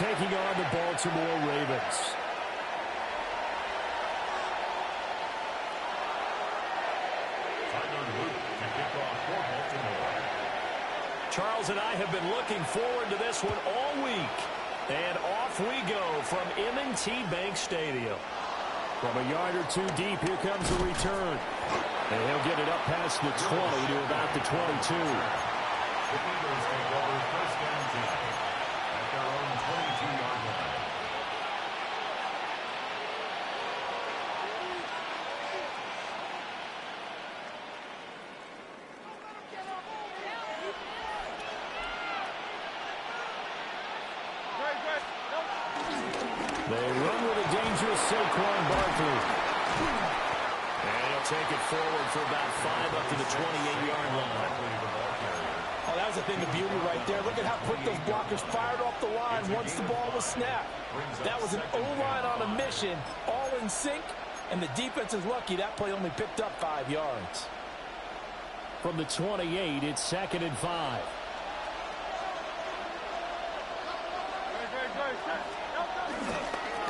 taking on the Baltimore Ravens. Charles and I have been looking forward to this one all week. And off we go from M&T Bank Stadium. From a yard or two deep, here comes the return. And he'll get it up past the 20 to about the 22. The Eagles take over first and 10 at their own 22-yard line. They run with a dangerous Saquon Barkley. And he'll take it forward for about 5 up to the 28-yard line. Oh, that was a thing of beauty right there. Look at how quick those blockers fired off the line once the ball was snapped. That was an O-line on a mission, all in sync, and the defense is lucky that play only picked up 5 yards. From the 28, it's 2nd and 5.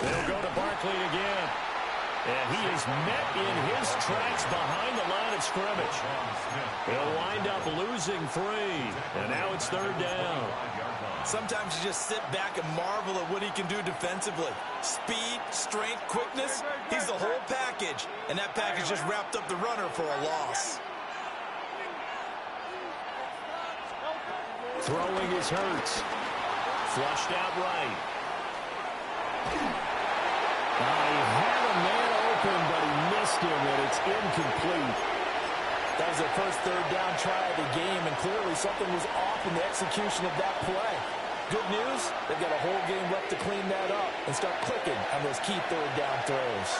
They'll go to Barkley again. And he is met in his tracks behind the line of scrimmage. He'll wind up losing 3. And now it's 3rd down. Sometimes you just sit back and marvel at what he can do defensively. Speed, strength, quickness, he's the whole package. And that package just wrapped up the runner for a loss. Throwing is Hurts. Flushed out right. He had a man open, but he missed him, and it's incomplete. That was their first 3rd down try of the game, and clearly something was off in the execution of that play. Good news, they've got a whole game left to clean that up and start clicking on those key 3rd down throws.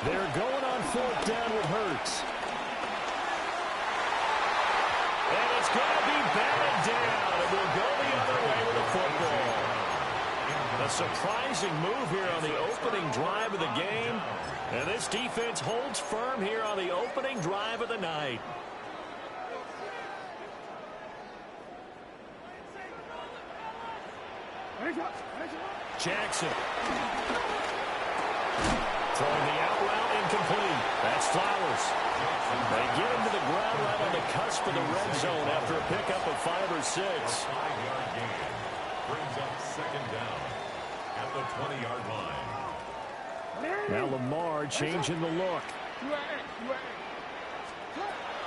They're going on 4th down with Hurts. And it's going to be batted down. It will go the other way with the football. A surprising move here on the opening drive of the game. And this defense holds firm here on the opening drive of the night. Jackson. Throwing the out route incomplete. That's Flowers. They get him to the ground right on the cusp of the red zone after a pickup of 5 or 6. 5-yard gain brings up 2nd down at the 20-yard line. Now Lamar changing the look.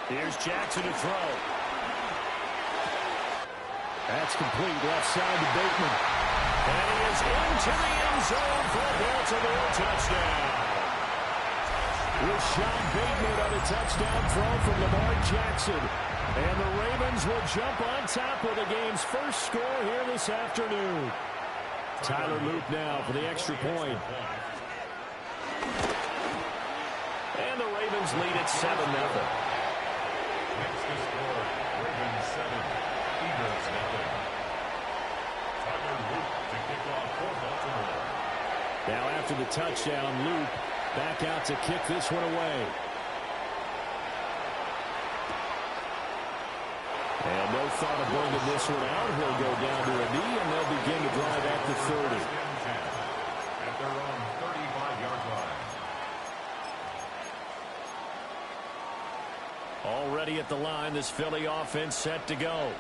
Here's Jackson to throw. That's complete left side to Bateman. And he is into the end zone for a Baltimore touchdown. Rashad Bateman on a touchdown throw from Lamar Jackson. And the Ravens will jump on top with the game's first score here this afternoon. Tyler Loop now for the extra point. And the Ravens lead at 7-0. Next to score, Ravens 7, Eagles 0. Tyler Loop to kick off for Baltimore. Now after the touchdown, Loop back out to kick this one away. And no thought of bringing this one out. He'll go down to a knee, and they'll begin to drive at the 30. At their own 35-yard line. Already at the line, this Philly offense set to go.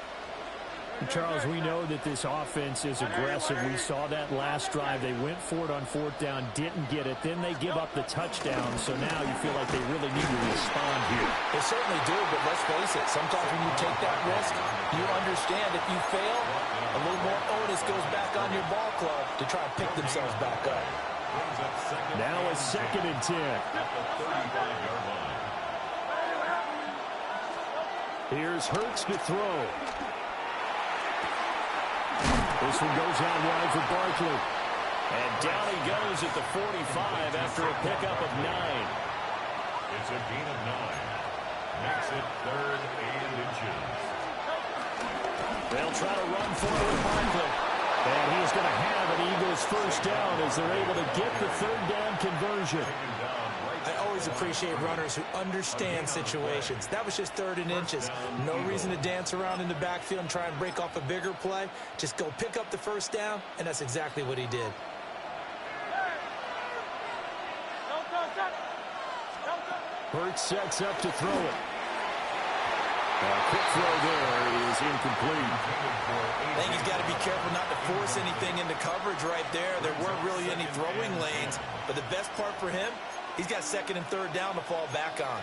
Charles, we know that this offense is aggressive. We saw that last drive. They went for it on 4th down, didn't get it. Then they give up the touchdown. So now you feel like they really need to respond here. They certainly do, but let's face it. Sometimes when you take that risk, you understand if you fail, a little more onus goes back on your ball club to try and pick themselves back up. Now a 2nd and 10. At the 35-yard line. Here's Hurts to throw. This one goes out wide for Barkley. And down he goes at the 45 after a pickup of 9. It's a gain of 9. Makes it 3rd and inches. They'll try to run for it with Barkley. And he's going to have an Eagles first down as they're able to get the 3rd down conversion. I always always appreciate runners who understand situations. That was just 3rd and inches. No reason to dance around in the backfield and try and break off a bigger play. Just go pick up the first down, and that's exactly what he did. Hurts sets up to throw it. Quick throw there is incomplete. I think he's got to be careful not to force anything into coverage right there. There weren't really any throwing lanes, but the best part for him, he's got 2nd and 3rd down to fall back on.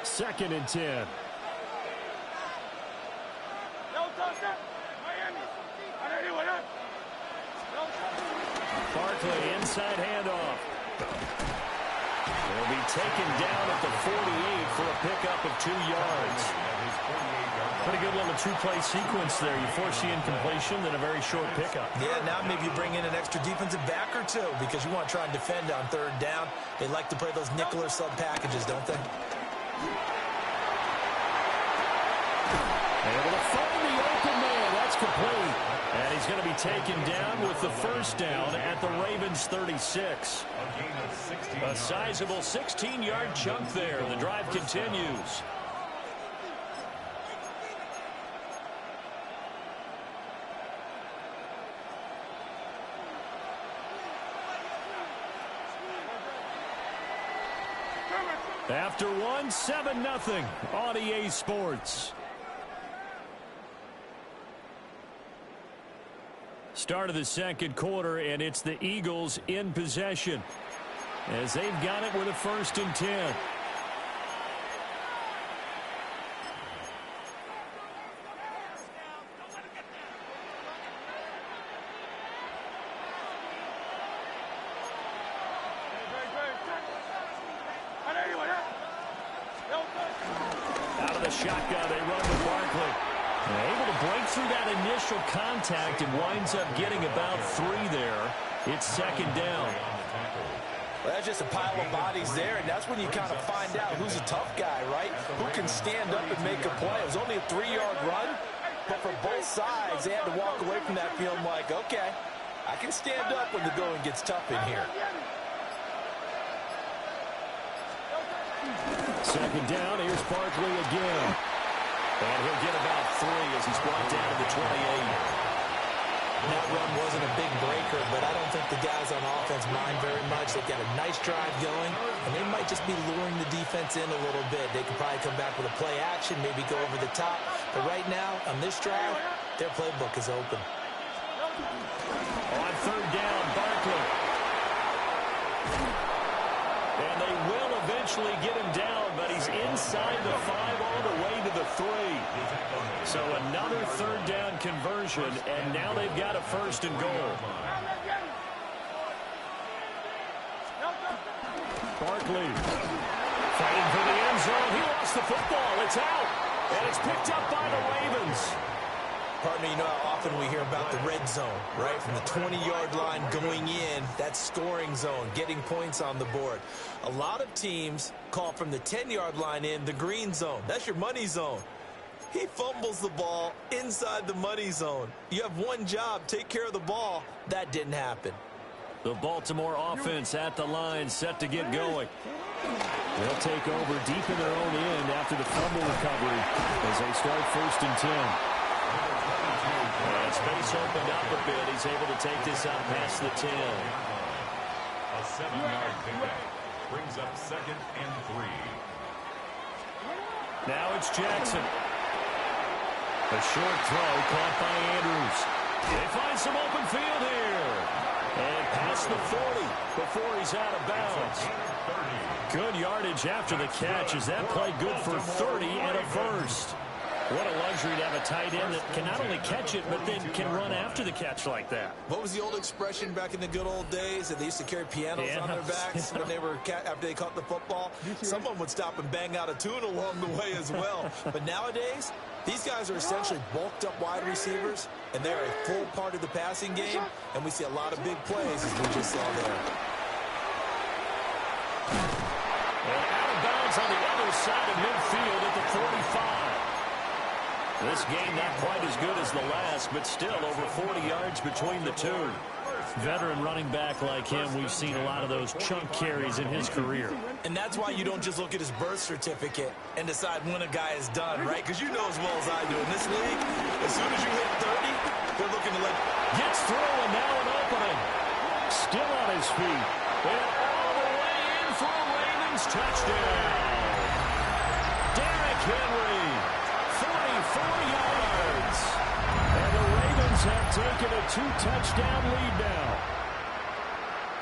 2nd and 10. Barkley inside handoff. He'll be taken down at the 48 for a pickup of 2 yards. Pretty good little 2-play sequence there. You force the incompletion, then a very short pickup. Yeah, now maybe you bring in an extra defensive back or two because you want to try and defend on 3rd down. They like to play those nickel or sub packages, don't they? Able to find the open man. That's complete. And he's going to be taken down with the first down at the Ravens 36. A sizable 16-yard chunk there. The drive continues. After one, 7-0 on EA Sports. Start of the 2nd quarter, and it's the Eagles in possession as they've got it with a 1st and 10. Out of the shotgun, they run with Barkley. Able to break through that initial contact and winds up getting about 3 there. It's 2nd down. Well, that's just a pile of bodies there, and that's when you kind of find out who's a tough guy, right? Who can stand up and make a play. It was only a 3-yard run, but for both sides, they had to walk away from that feeling like, okay, I can stand up when the going gets tough in here. 2nd down, here's Barkley again. And he'll get about 3 as he's brought down to the 28. That run wasn't a big breaker, but I don't think the guys on offense mind very much. They've got a nice drive going, and they might just be luring the defense in a little bit. They could probably come back with a play action, maybe go over the top. But right now, on this drive, their playbook is open. On 3rd down, Barkley. And they will eventually get him down, but he's inside the 5 all the way to the 3. So another 3rd down conversion, and now they've got a 1st and goal. Barkley fighting for the end zone. He lost the football. It's out, and it's picked up by the Ravens. Partner, you know how often we hear about the red zone, right? From the 20-yard line going in, that scoring zone, getting points on the board. A lot of teams call from the 10-yard line in the green zone. That's your money zone. He fumbles the ball inside the money zone. You have one job, take care of the ball. That didn't happen. The Baltimore offense at the line, set to get going. They'll take over deep in their own end after the fumble recovery as they start 1st and 10. And space opened up a bit. He's able to take this out past the 10. A 7-yard pickup brings up 2nd and 3. Now it's Jackson. A short throw caught by Andrews. They find some open field here. And past the 40 before he's out of bounds. Good yardage after the catch. Is that play good for 30 and a 1st? What a luxury to have a tight end that can not only catch it, but then can run after the catch like that. What was the old expression back in the good old days that they used to carry pianos on their backs when they were after they caught the football? Someone would stop and bang out a tune along the way as well. But nowadays, these guys are essentially bulked up wide receivers, and they're a full part of the passing game, and we see a lot of big plays as we just saw there. And out of bounds on the other side of midfield at the 45. This game not quite as good as the last, but still over 40 yards between the two. Veteran running back like him, we've seen a lot of those chunk carries in his career. And that's why you don't just look at his birth certificate and decide when a guy is done, right? Because you know as well as I do, in this league, as soon as you hit 30, they're looking to Gets through, and now an opening. Still on his feet. And all the way in for a Ravens touchdown. Derrick Henry, 44 yards. And the Ravens have taken a 2-touchdown lead now.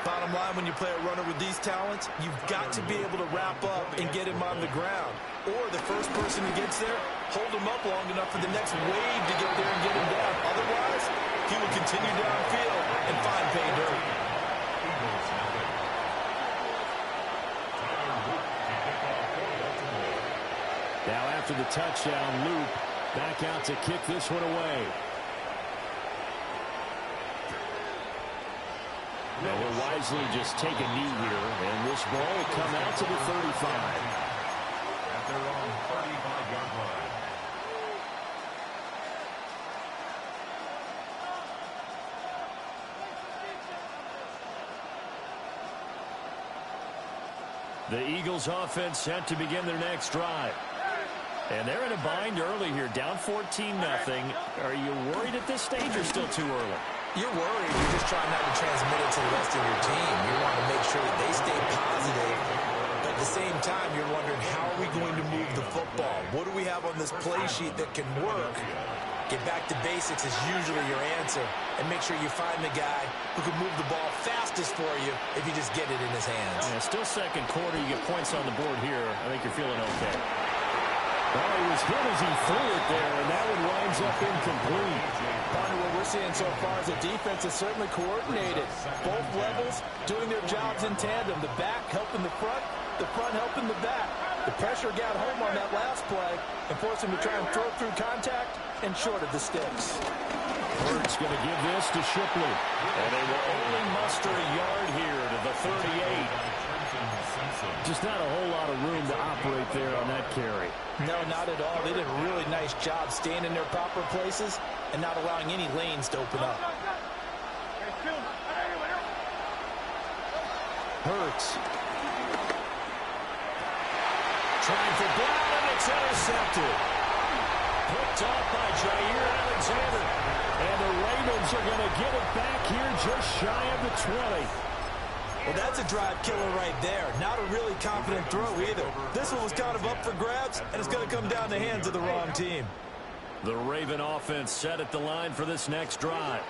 Bottom line, when you play a runner with these talents, you've got to be able to wrap up and get him on the ground. Or the first person who gets there, hold him up long enough for the next wave to get there and get him down. Otherwise, he will continue downfield and find pay dirt. Now after the touchdown, Luke back out to kick this one away. Now will wisely just take a knee here, and this ball will come out to the 35. At their own 35-yard line. The Eagles offense set to begin their next drive. And they're in a bind early here, down 14-0. Are you worried at this stage or still too early? You're worried. You're just trying not to transmit it to the rest of your team. You want to make sure that they stay positive. But at the same time, you're wondering, how are we going to move the football? What do we have on this play sheet that can work? Get back to basics is usually your answer. And make sure you find the guy who can move the ball fastest for you if you just get it in his hands. Yeah, still second quarter. You get points on the board here. I think you're feeling okay. Well, he was hit as he threw it there, and that one winds up incomplete. Partner, what we're seeing so far is the defense is certainly coordinated. Both levels doing their jobs in tandem. The back helping the front helping the back. The pressure got home on that last play and forced him to try and throw through contact and short of the sticks. Hurts going to give this to Shipley. And they will only muster a yard here to the 38. Just not a whole lot of room to operate there on that carry. No, not at all. They did a really nice job staying in their proper places and not allowing any lanes to open up. Hurts. Trying for Brown, and it's intercepted. Picked off by Jair Alexander. And the Ravens are going to get it back here just shy of the 20. Well, that's a drive killer right there. Not a really confident throw either. This one was kind of up for grabs, and it's going to come down the hands of the wrong team. The Raven offense set at the line for this next drive.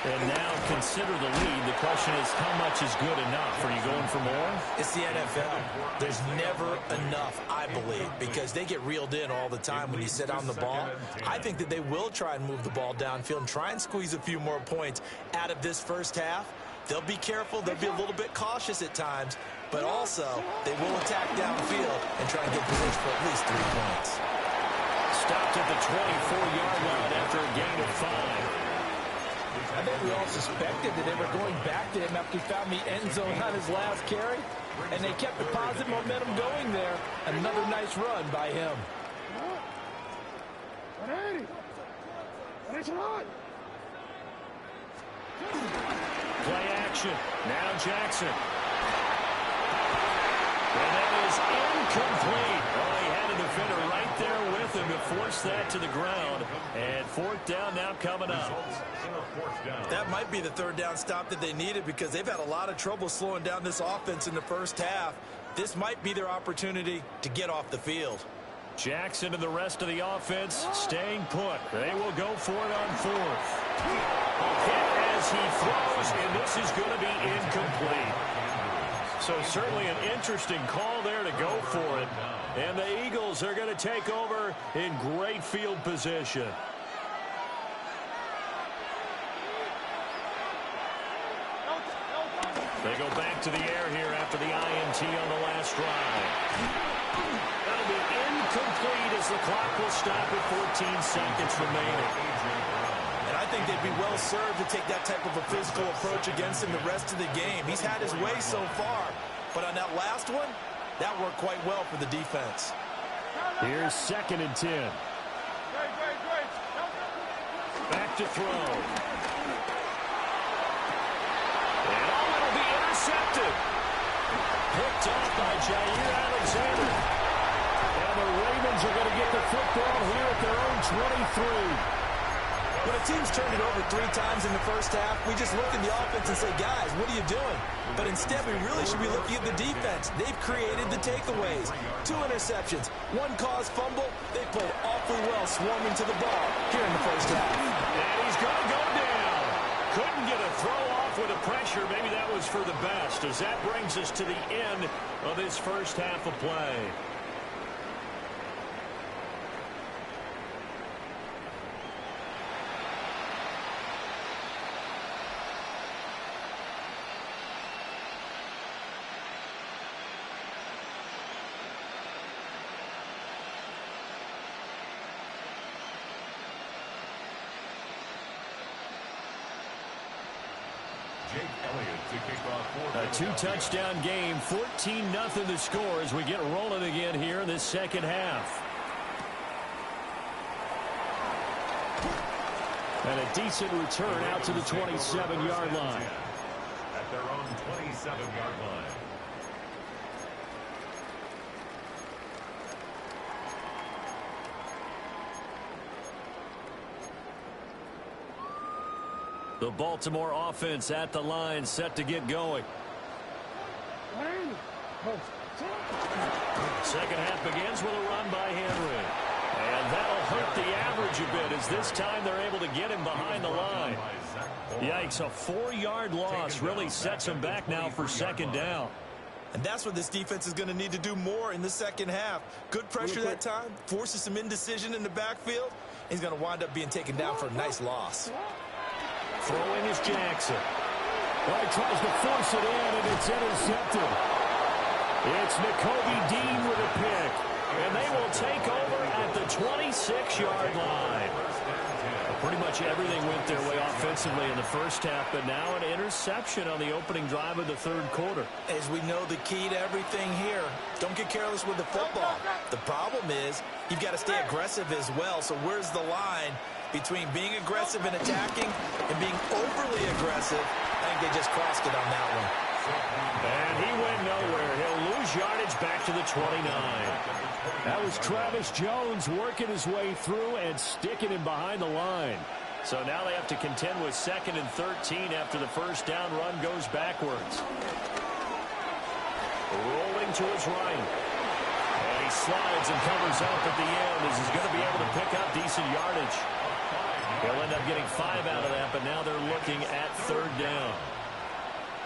And now consider the lead. The question is, how much is good enough? Are you going for more? It's the NFL. There's never enough, I believe, because they get reeled in all the time when you sit on the ball. I think that they will try and move the ball downfield and try and squeeze a few more points out of this first half. They'll be careful. They'll be a little bit cautious at times, but also they will attack downfield and try and get position for at least 3 points. Stopped at the 24-yard line after a gain of 5. I think we all suspected that they were going back to him after he found the end zone on his last carry, and they kept the positive momentum going there. Another nice run by him. Play action. Now Jackson. And that is incomplete. Oh, he had a defender right there with him to force that to the ground. And fourth down now coming up. That might be the third down stop that they needed because they've had a lot of trouble slowing down this offense in the first half. This might be their opportunity to get off the field. Jackson and the rest of the offense staying put. They will go for it on fourth. A hit as he throws, and this is going to be incomplete. So certainly an interesting call there to go for it. And the Eagles are going to take over in great field position. They go back to the air here after the INT on the last drive. That'll be incomplete as the clock will stop at 14 seconds remaining. And I think they'd be well served to take that type of a physical approach against him the rest of the game. He's had his way so far, but on that last one, that worked quite well for the defense. Here's 2nd and 10. Back to throw. intercepted. Picked off by Jair Alexander. And the Ravens are going to get the football here at their own 23. When a team's turned it over 3 times in the first half, we just look at the offense and say, guys, what are you doing? But instead, we really should be looking at the defense. They've created the takeaways. 2 interceptions, 1 caused fumble. They played awfully well swarming to the ball here in the first half. And he's going to go down. Couldn't get a throw off with the pressure. Maybe that was for the best, as that brings us to the end of this first half of play. A 2-touchdown game, 14-0 the score as we get rolling again here in this second half. And a decent return out to the 27-yard line. At their own 27-yard line. The Baltimore offense at the line, set to get going. Second half begins with a run by Henry. And that'll hurt the average a bit, as this time they're able to get him behind the line. Yikes, a 4-yard loss really sets him back now for second down. And that's what this defense is going to need to do more in the second half. Good pressure that time, forces some indecision in the backfield. He's going to wind up being taken down for a nice loss. Throwing is Jackson. Well, he tries to force it in, and it's intercepted. It's Nakobe Dean with a pick. And they will take over at the 26-yard line. Pretty much everything went their way offensively in the first half, but now an interception on the opening drive of the third quarter. As we know, the key to everything here, don't get careless with the football. The problem is you've got to stay aggressive as well. So where's the line between being aggressive and attacking and being overly aggressive? I think they just crossed it on that one. And he went nowhere. He'll lose yardage back to the 29. That was Travis Jones working his way through and sticking him behind the line. So now they have to contend with 2nd and 13 after the first down run goes backwards. Rolling to his right. And he slides and covers up at the end as he's going to be able to pick up decent yardage. He'll end up getting 5 out of that, but now they're looking at 3rd down.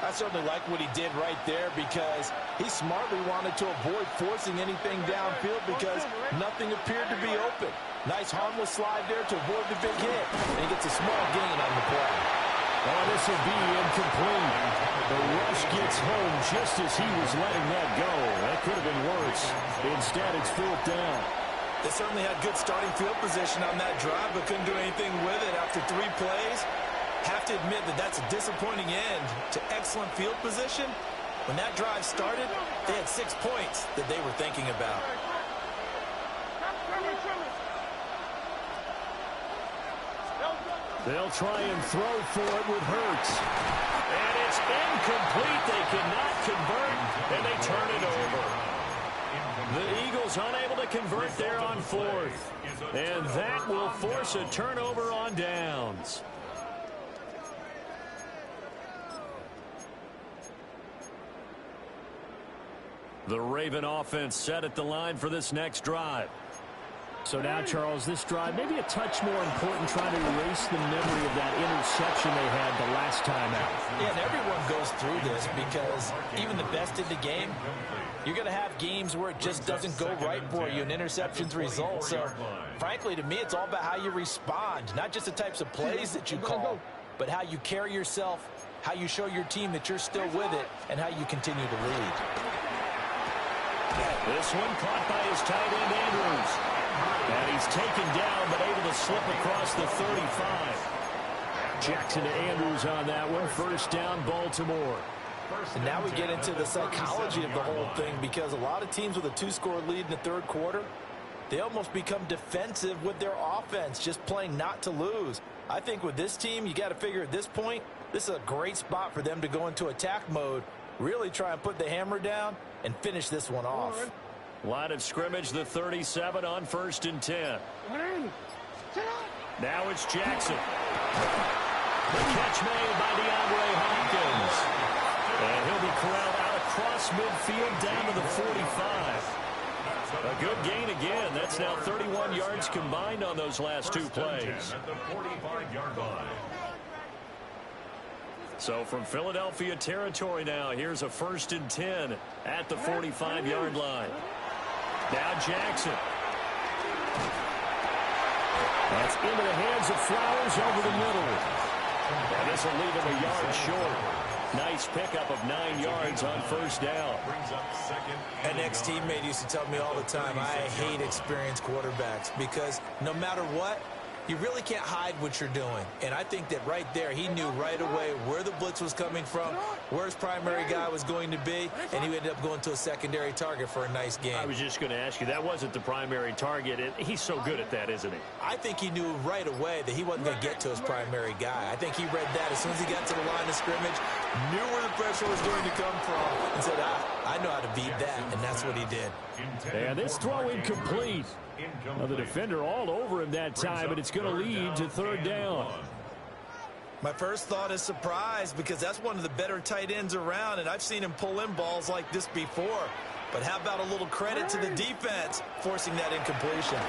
I certainly like what he did right there because he smartly wanted to avoid forcing anything downfield because nothing appeared to be open. Nice harmless slide there to avoid the big hit, and he gets a small gain on the play. Oh, this will be incomplete. The rush gets home just as he was letting that go. That could have been worse. Instead, it's 4th down. They certainly had good starting field position on that drive, but couldn't do anything with it after 3 plays. Have to admit that that's a disappointing end to excellent field position. When that drive started, they had 6 points that they were thinking about. They'll try and throw for it with Hurts. And it's incomplete. They cannot convert, and they turn it over. The Eagles unable to convert there on 4th. And that will force a turnover on downs. The Raven offense set at the line for this next drive. So now, Charles, this drive maybe a touch more important, trying to erase the memory of that interception they had the last time out. Yeah, and everyone goes through this because even the best in the game, you're going to have games where it just doesn't go right for you and interceptions result. So, frankly, to me, it's all about how you respond, not just the types of plays that you call, but how you carry yourself, how you show your team that you're still with it, and how you continue to lead. This one caught by his tight end, Andrews. And he's taken down, but able to slip across the 35. Jackson to Andrews on that one. 1st down, Baltimore. And now we get into the psychology of the whole thing because a lot of teams with a 2-score lead in the 3rd quarter, they almost become defensive with their offense, just playing not to lose. I think with this team, you got to figure at this point, this is a great spot for them to go into attack mode, Really try and put the hammer down and finish this one off. Line of scrimmage, the 37 on 1st and 10. Now it's Jackson. The catch made by DeAndre Hopkins. And he'll be corralled out across midfield down to the 45. A good gain again. That's now 31 yards combined on those last two plays. At the 45-yard line. So from Philadelphia territory now, here's a 1st and 10 at the 45-yard line. Now Jackson. That's into the hands of Flowers over the middle. And this will leave him a yard short. Nice pickup of 9 yards on 1st down. An ex-teammate used to tell me all the time, I hate experienced quarterbacks because no matter what, you really can't hide what you're doing. And I think that right there, he knew right away where the blitz was coming from, where his primary guy was going to be, and he ended up going to a secondary target for a nice game. I was just going to ask you, that wasn't the primary target, and he's so good at that, isn't he? I think he knew right away that he wasn't going to get to his primary guy. I think he read that as soon as he got to the line of scrimmage, knew where the pressure was going to come from, and said, I know how to beat that, and that's what he did. And this throw incomplete. Well, the defender all over him that time, but it's going to lead to 3rd down. My first thought is surprise because that's one of the better tight ends around, and I've seen him pull in balls like this before. But how about a little credit to the defense forcing that incompletion?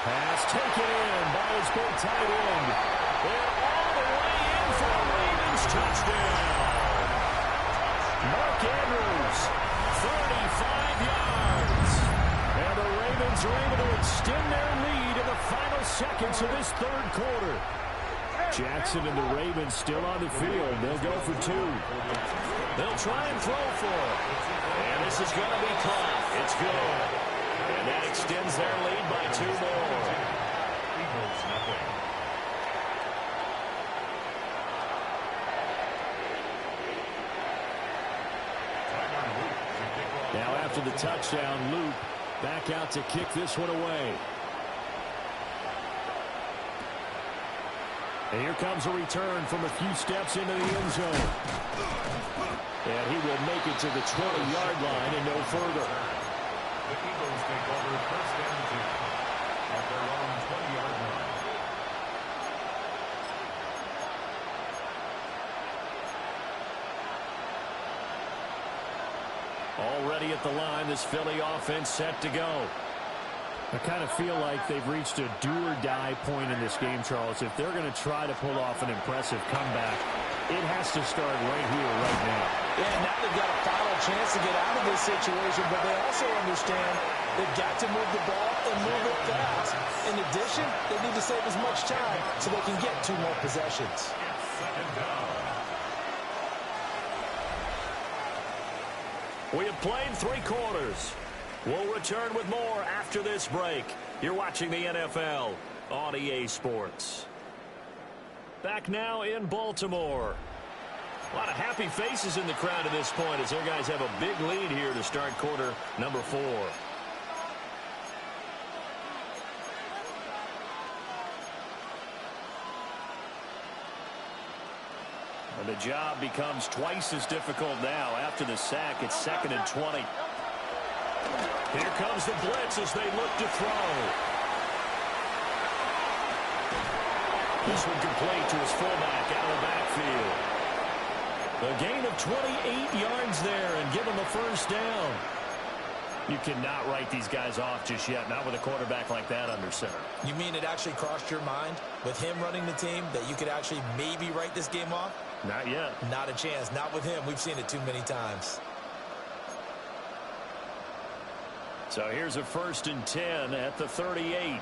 Pass taken in by his big tight end. And all the way in for a Ravens touchdown. Mark Andrews, 35 yards. And the Ravens are able to extend their lead in the final seconds of this 3rd quarter. Jackson and the Ravens still on the field. They'll go for 2. They'll try and throw for it. And this is going to be caught. It's good. And that extends their lead by 2 more. Eagles nothing. Now after the touchdown, Luke back out to kick this one away. And here comes a return from a few steps into the end zone. And he will make it to the 20-yard line and no further. The Eagles take over 1st and 2 at their own 20-yard line. Already at the line, this Philly offense set to go. I kind of feel like they've reached a do-or-die point in this game, Charles. If they're going to try to pull off an impressive comeback, it has to start right here, right now. Yeah, now they've got a final chance to get out of this situation, but they also understand they've got to move the ball and move it fast. In addition, they need to save as much time so they can get 2 more possessions. We have played 3 quarters. We'll return with more after this break. You're watching the NFL on EA Sports. Back now in Baltimore. A lot of happy faces in the crowd at this point as their guys have a big lead here to start quarter number 4. And the job becomes twice as difficult now. After the sack, it's 2nd and 20. Here comes the blitz as they look to throw. This one complete to his fullback out of the backfield. A gain of 28 yards there and give him a 1st down. You cannot write these guys off just yet, not with a quarterback like that under center. You mean it actually crossed your mind with him running the team that you could actually maybe write this game off? Not yet. Not a chance. Not with him. We've seen it too many times. So here's a 1st and 10 at the 38.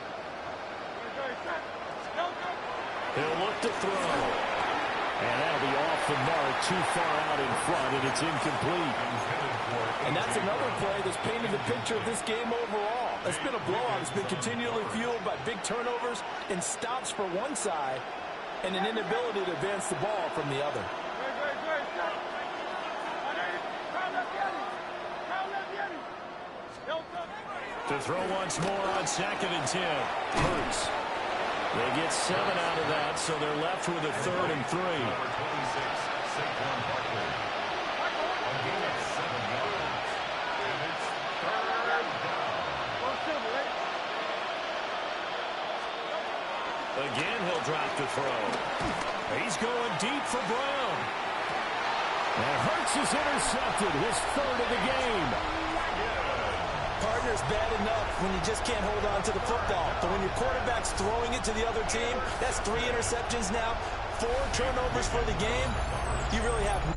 He'll look to throw. And that'll be off the mark, too far out in front, and it's incomplete. And that's another play that's painted the picture of this game overall. It's been a blowout. It's been continually fueled by big turnovers and stops for one side and an inability to advance the ball from the other. To throw once more on 2nd and 10. Hurts. They get 7 out of that, so they're left with a 3rd and 3. Saquon Barkley. A gain of 7 yards. And it's third down. Again, he'll drop to throw. He's going deep for Brown. And Hurts is intercepted, his third of the game. Partner's bad enough when you just can't hold on to the football. But when your quarterback's throwing it to the other team, that's 3 interceptions now, 4 turnovers for the game. You really have...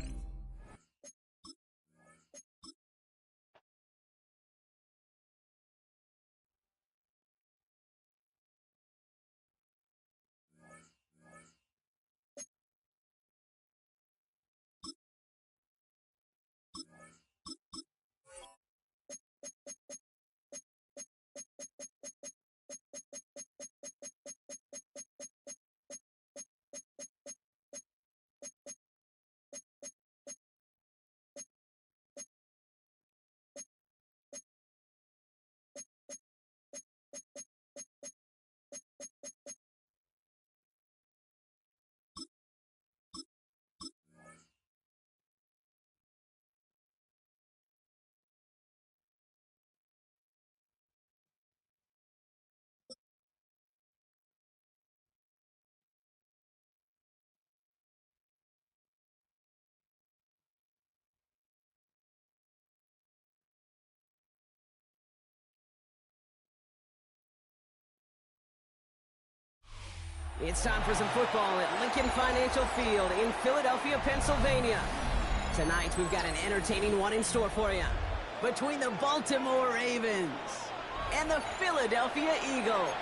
It's time for some football at Lincoln Financial Field in Philadelphia, Pennsylvania. Tonight, we've got an entertaining one in store for you. Between the Baltimore Ravens and the Philadelphia Eagles.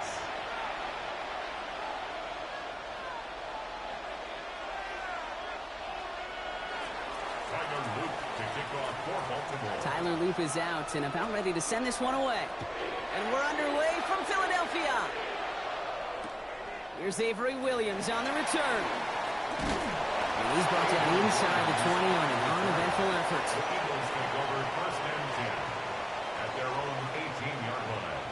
Tyler Luke to kick off for Baltimore. Tyler Loop is out and about ready to send this one away. And we're underway from Philadelphia. Here's Avery Williams on the return. And he's brought down inside the 20 on an uneventful effort. The Eagles take over first and 10 at their own 18-yard line.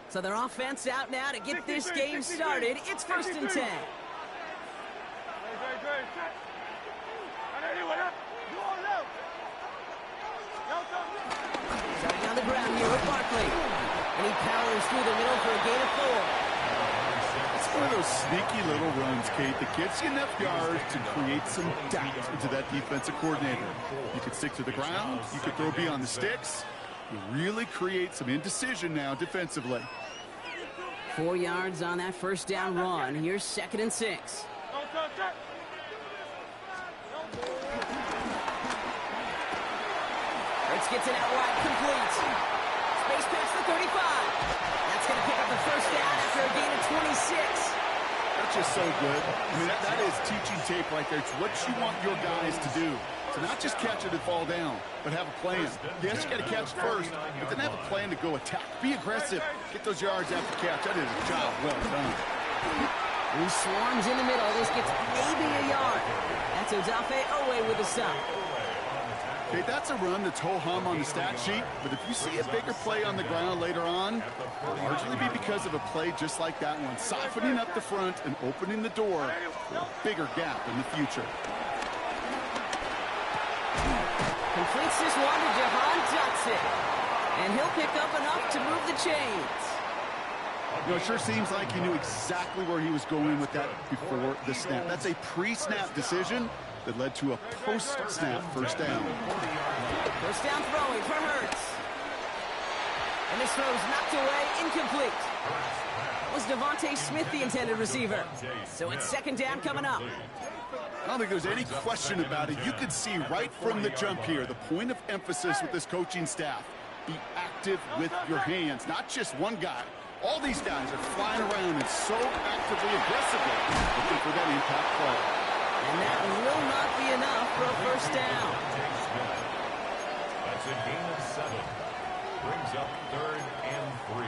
So their offense out now to get this game started. It's first and 10. Starting on the ground here with Barkley. And he powers through the middle for a gain of 4. It's one of those sneaky little runs, Kate, that gets you enough yards to create some doubt into that defensive coordinator. You could stick to the ground. You could throw beyond the sticks. You really create some indecision now defensively. 4 yards on that first down run. Here's second and 6. Hurts gets it out wide, complete. Space past the 35. That's going to pick up the first down after a gain of 26. That's just so good. I mean, that is teaching tape right there. It's what you want your guys to do. To not just catch it and fall down, but have a plan. Yes, you got to catch it first, but then have a plan to go attack. Be aggressive. Get those yards after catch. That is a job well done. He swarms in the middle. This gets maybe a yard. That's Odafe Owe with a stop. Okay, that's a run that's ho-hum on the stat sheet, but if you see a bigger play on the ground later on, it'll largely be because of a play just like that one, softening up the front and opening the door for a bigger gap in the future. Completes this one to Jahan Dotson, and he'll pick up enough to move the chains. You know, it sure seems like he knew exactly where he was going with that before the snap. That's a pre-snap decision that led to a post-snap first down. First down throwing for Hurts. And this throw's knocked away, incomplete. Was Devontae Smith the intended receiver? So it's second down coming up. I don't think there's any question about it. You could see right from the jump here, the point of emphasis with this coaching staff. Be active with your hands, not just one guy. All these guys are flying around and so actively, aggressively looking for that impact play. And that will not be enough for a first down. That's a gain of 7. Brings up third and 3.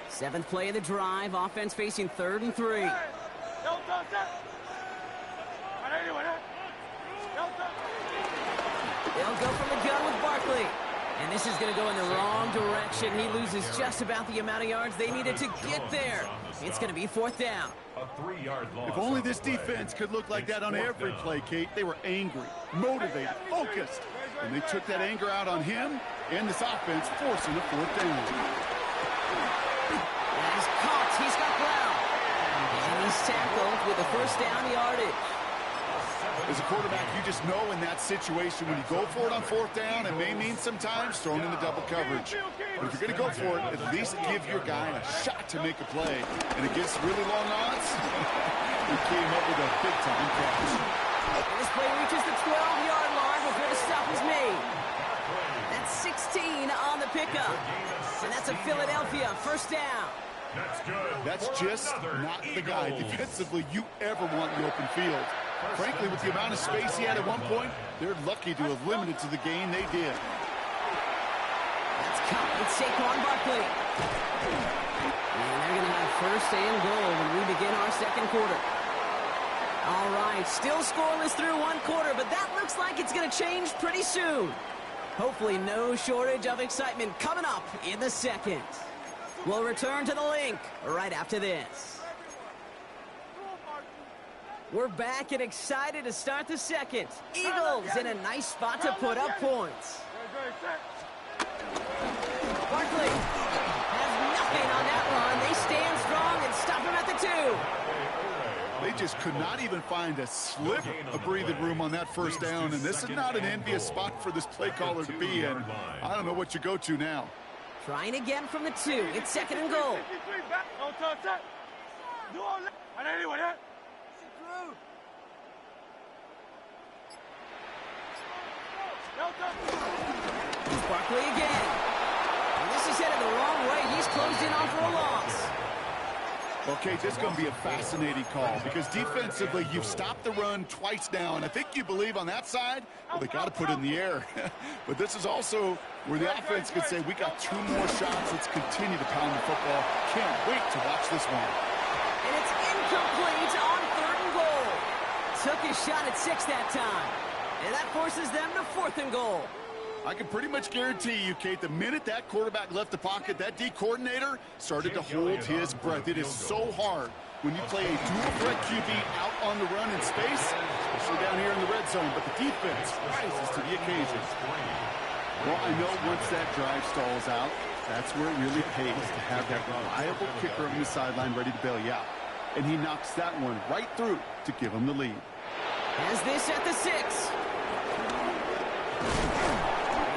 Seventh play of the drive. Offense facing third and 3. They'll go from the gun with Barkley. And this is going to go in the wrong direction. He loses just about the amount of yards they needed to get there. It's going to be 4th down. A 3-yard loss. If only this defense could look like that on every play, Kate. They were angry, motivated, focused. And they took that anger out on him and this offense, forcing a 4th down. That is caught. He's got ground. And he's tackled with a 1st down yardage. As a quarterback, you just know in that situation when you go for it on 4th down, it may mean sometimes throwing in the double coverage. But if you're going to go for it, at least give your guy a shot to make a play. And against really long odds, he came up with a big-time catch. And this play reaches the 12-yard line before the stop is made. That's 16 on the pickup. And that's a Philadelphia 1st down. That's good. That's just not the guy defensively you ever want in the open field. Frankly, with the amount of space he had at one point, they're lucky to have limited to the gain they did. That's caught. It's Saquon Barkley. And they're going to have 1st and goal when we begin our 2nd quarter. All right, still scoreless through 1 quarter, but that looks like it's going to change pretty soon. Hopefully no shortage of excitement coming up in the 2nd. We'll return to the link right after this. We're back and excited to start the 2nd. Eagles in a nice spot to put up points. Barkley has nothing on that run. They stand strong and stop him at the 2. They just could not even find a sliver of breathing room on that 1st down, and this is not an envious spot for this play caller to be in. I don't know what you go to now. Trying again from the 2. It's 2nd and goal. Here's Barkley again. And this is headed the wrong way. He's closed in on for a loss. Okay, this is going to be a fascinating call because defensively, you've stopped the run twice now, and I think you believe on that side, well, they got to put it in the air. But this is also where the offense could say, we got 2 more shots. Let's continue to pound the football. Can't wait to watch this one. And it's incomplete on 3rd and goal. Took his shot at 6 that time. And that forces them to 4th and goal. I can pretty much guarantee you, Kate, the minute that quarterback left the pocket, that D coordinator started to hold his breath. It is so hard when you play a dual threat QB out on the run in space, especially down here in the red zone, but the defense rises to the occasion. Well, I know once that drive stalls out, that's where it really pays to have that reliable kicker on the sideline ready to bail you out. And he knocks that one right through to give him the lead. Has this at the 6.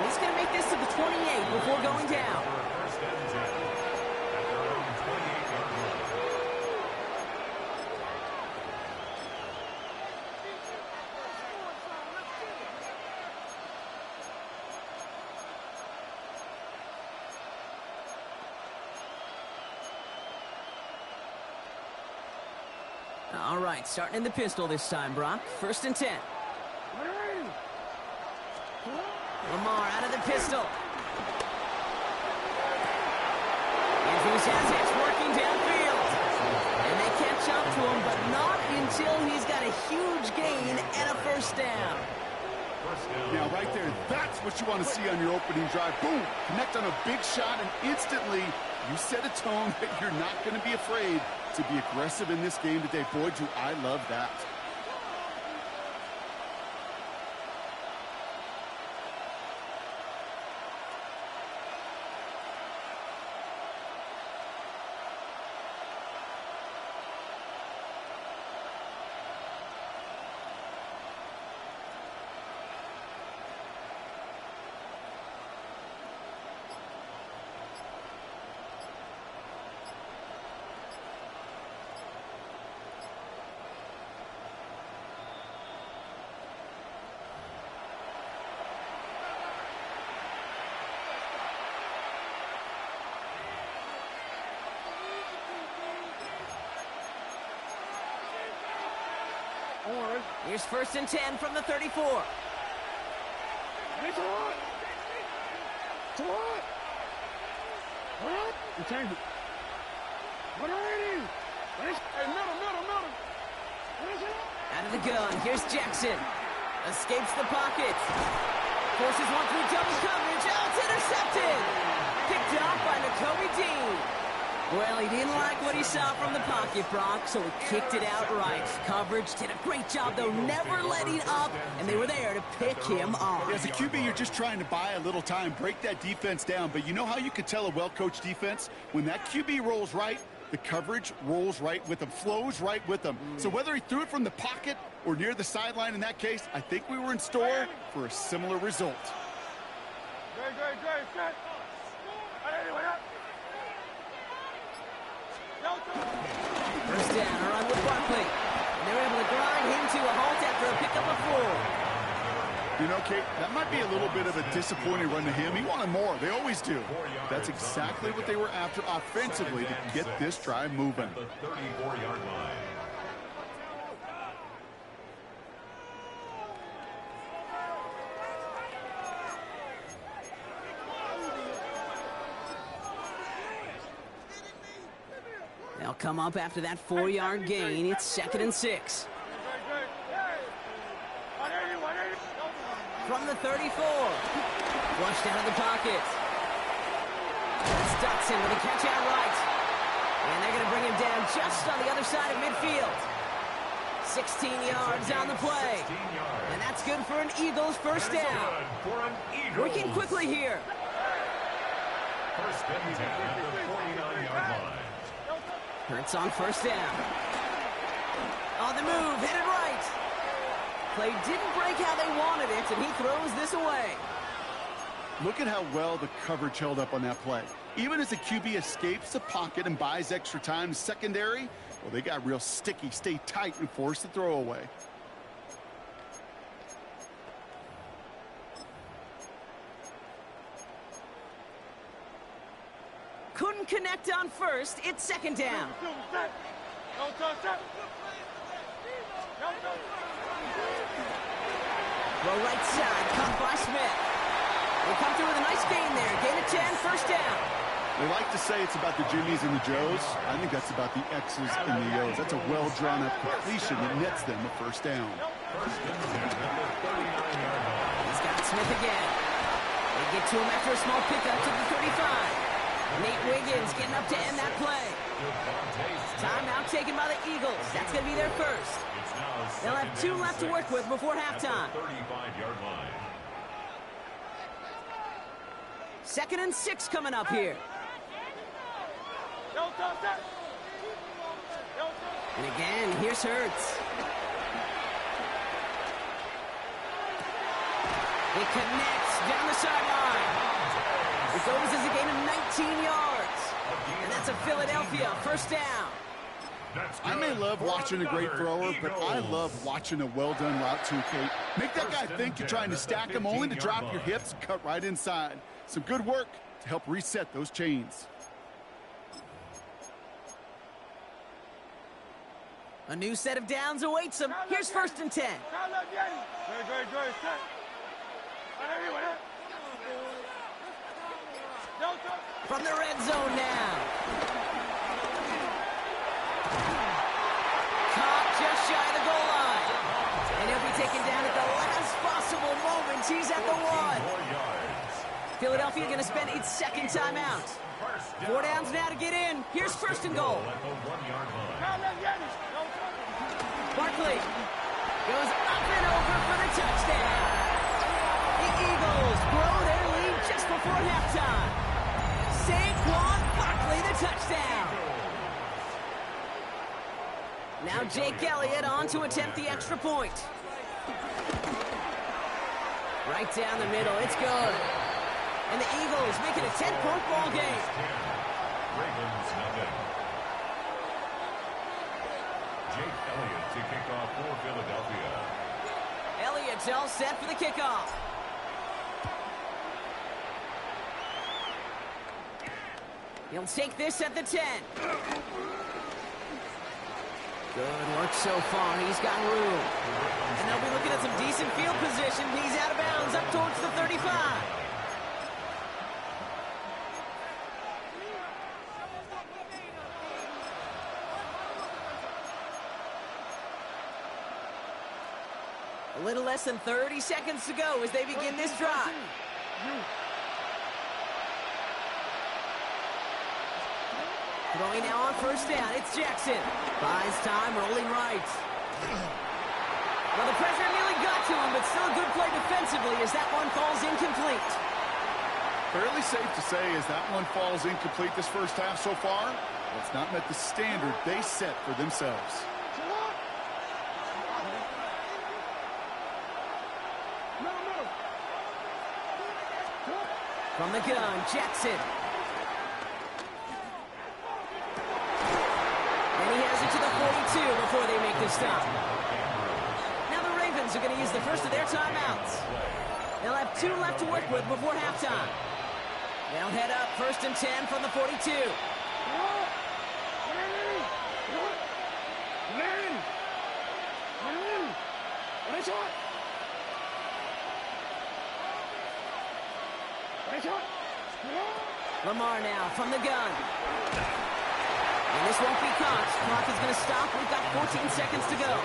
He's going to make this to the 28 before going down. All right, starting in the pistol this time, Brock. 1st and 10. Lamar out of the pistol. Andrews has it, working downfield. And they catch up to him, but not until he's got a huge gain and a 1st down. Now, right there, that's what you want to see on your opening drive. Boom! Connect on a big shot, and instantly you set a tone that you're not going to be afraid to be aggressive in this game today. Boy, do I love that. Here's 1st and 10 from the 34. Out of the gun, here's Jackson. Escapes the pocket. Forces one through double coverage. Oh, it's intercepted. Picked up by Nakobe Dean. Well, he didn't like what he saw from the pocket, Brock, so he kicked it outright. Coverage did a great job, though, never letting up, and they were there to pick him off. As a QB, you're just trying to buy a little time, break that defense down. But you know how you could tell a well-coached defense? When that QB rolls right, the coverage rolls right with him, flows right with him. So whether he threw it from the pocket or near the sideline in that case, I think we were in store for a similar result. First down, a run with Barkley. And they're able to grind him to a halt after a pickup of 4. You know, Kate, that might be a little bit of a disappointing run to him. He wanted more. They always do. That's exactly what they were after offensively to get this drive moving. The 34-yard line. They'll come up after that 4-yard gain. It's 2nd and 6. From the 34. Flushed out of the pocket. That's Dotson with a catch out right. And they're going to bring him down just on the other side of midfield. 16 yards on the play. And that's good for an Eagles first down. Working quickly here. First and 10 at the 49-yard line. Hurts on first down. On the move, headed right. Play didn't break how they wanted it, and he throws this away. Look at how well the coverage held up on that play. Even as the QB escapes the pocket and buys extra time in secondary, well, they got real sticky, stay tight, and force the throw away. Couldn't connect on first. It's 2nd down. Well, right side, caught by Smith. They come through with a nice gain there. Gain of 10, first down. They like to say it's about the Jimmies and the Joes. I think that's about the X's and the O's. That's a well-drawn-up completion that nets them a first down. He's got Smith again. They get to him after a small pickup to the 35. Nate Wiggins getting up to end that play. Timeout taken by the Eagles. That's going to be their first. They'll have 2 left to work with before halftime. 35-yard line. 2nd and 6 coming up here. And again, here's Hurts. It connects down the sideline. It goes as a gain of 19 yards. And that's a Philadelphia first down. I may love watching a great thrower, but I love watching a well-done route too, Kate. Make that guy think you're trying to stack him only to drop your hips and cut right inside. Some good work to help reset those chains. A new set of downs awaits them. Here's 1st and 10. From the red zone now. Caught just shy of the goal line. And he'll be taken down at the last possible moment. He's at the 1. Philadelphia going to spend its 2nd timeout. 4 downs now to get in. Here's 1st and goal. Barkley goes up and over for the touchdown. The Eagles grow their lead just before halftime. Saquon Barkley, the touchdown. Now Jake Elliott on to attempt the extra point. Right down the middle, it's good. And the Eagles make it a 10-point ball game. Ravens nothing. Jake Elliott to kick off for Philadelphia. Elliott's all set for the kickoff. He'll take this at the 10. Good work so far. He's got room. And they'll be looking at some decent field position. He's out of bounds up towards the 35. A little less than 30 seconds to go as they begin this drive. Throwing now on first down, it's Jackson. Buys time, rolling right. Well, the pressure nearly got to him, but still a good play defensively as that one falls incomplete. Fairly safe to say as that one falls incomplete this first half so far. It's not met the standard they set for themselves. From the gun, Jackson. And he has it to the 42 before they make the stop. Now the Ravens are going to use the first of their timeouts. They'll have 2 left to work with before halftime. They'll head up 1st and 10 from the 42. Lamar now from the gun. And this won't be caught. Clock is going to stop. We've got 14 seconds to go.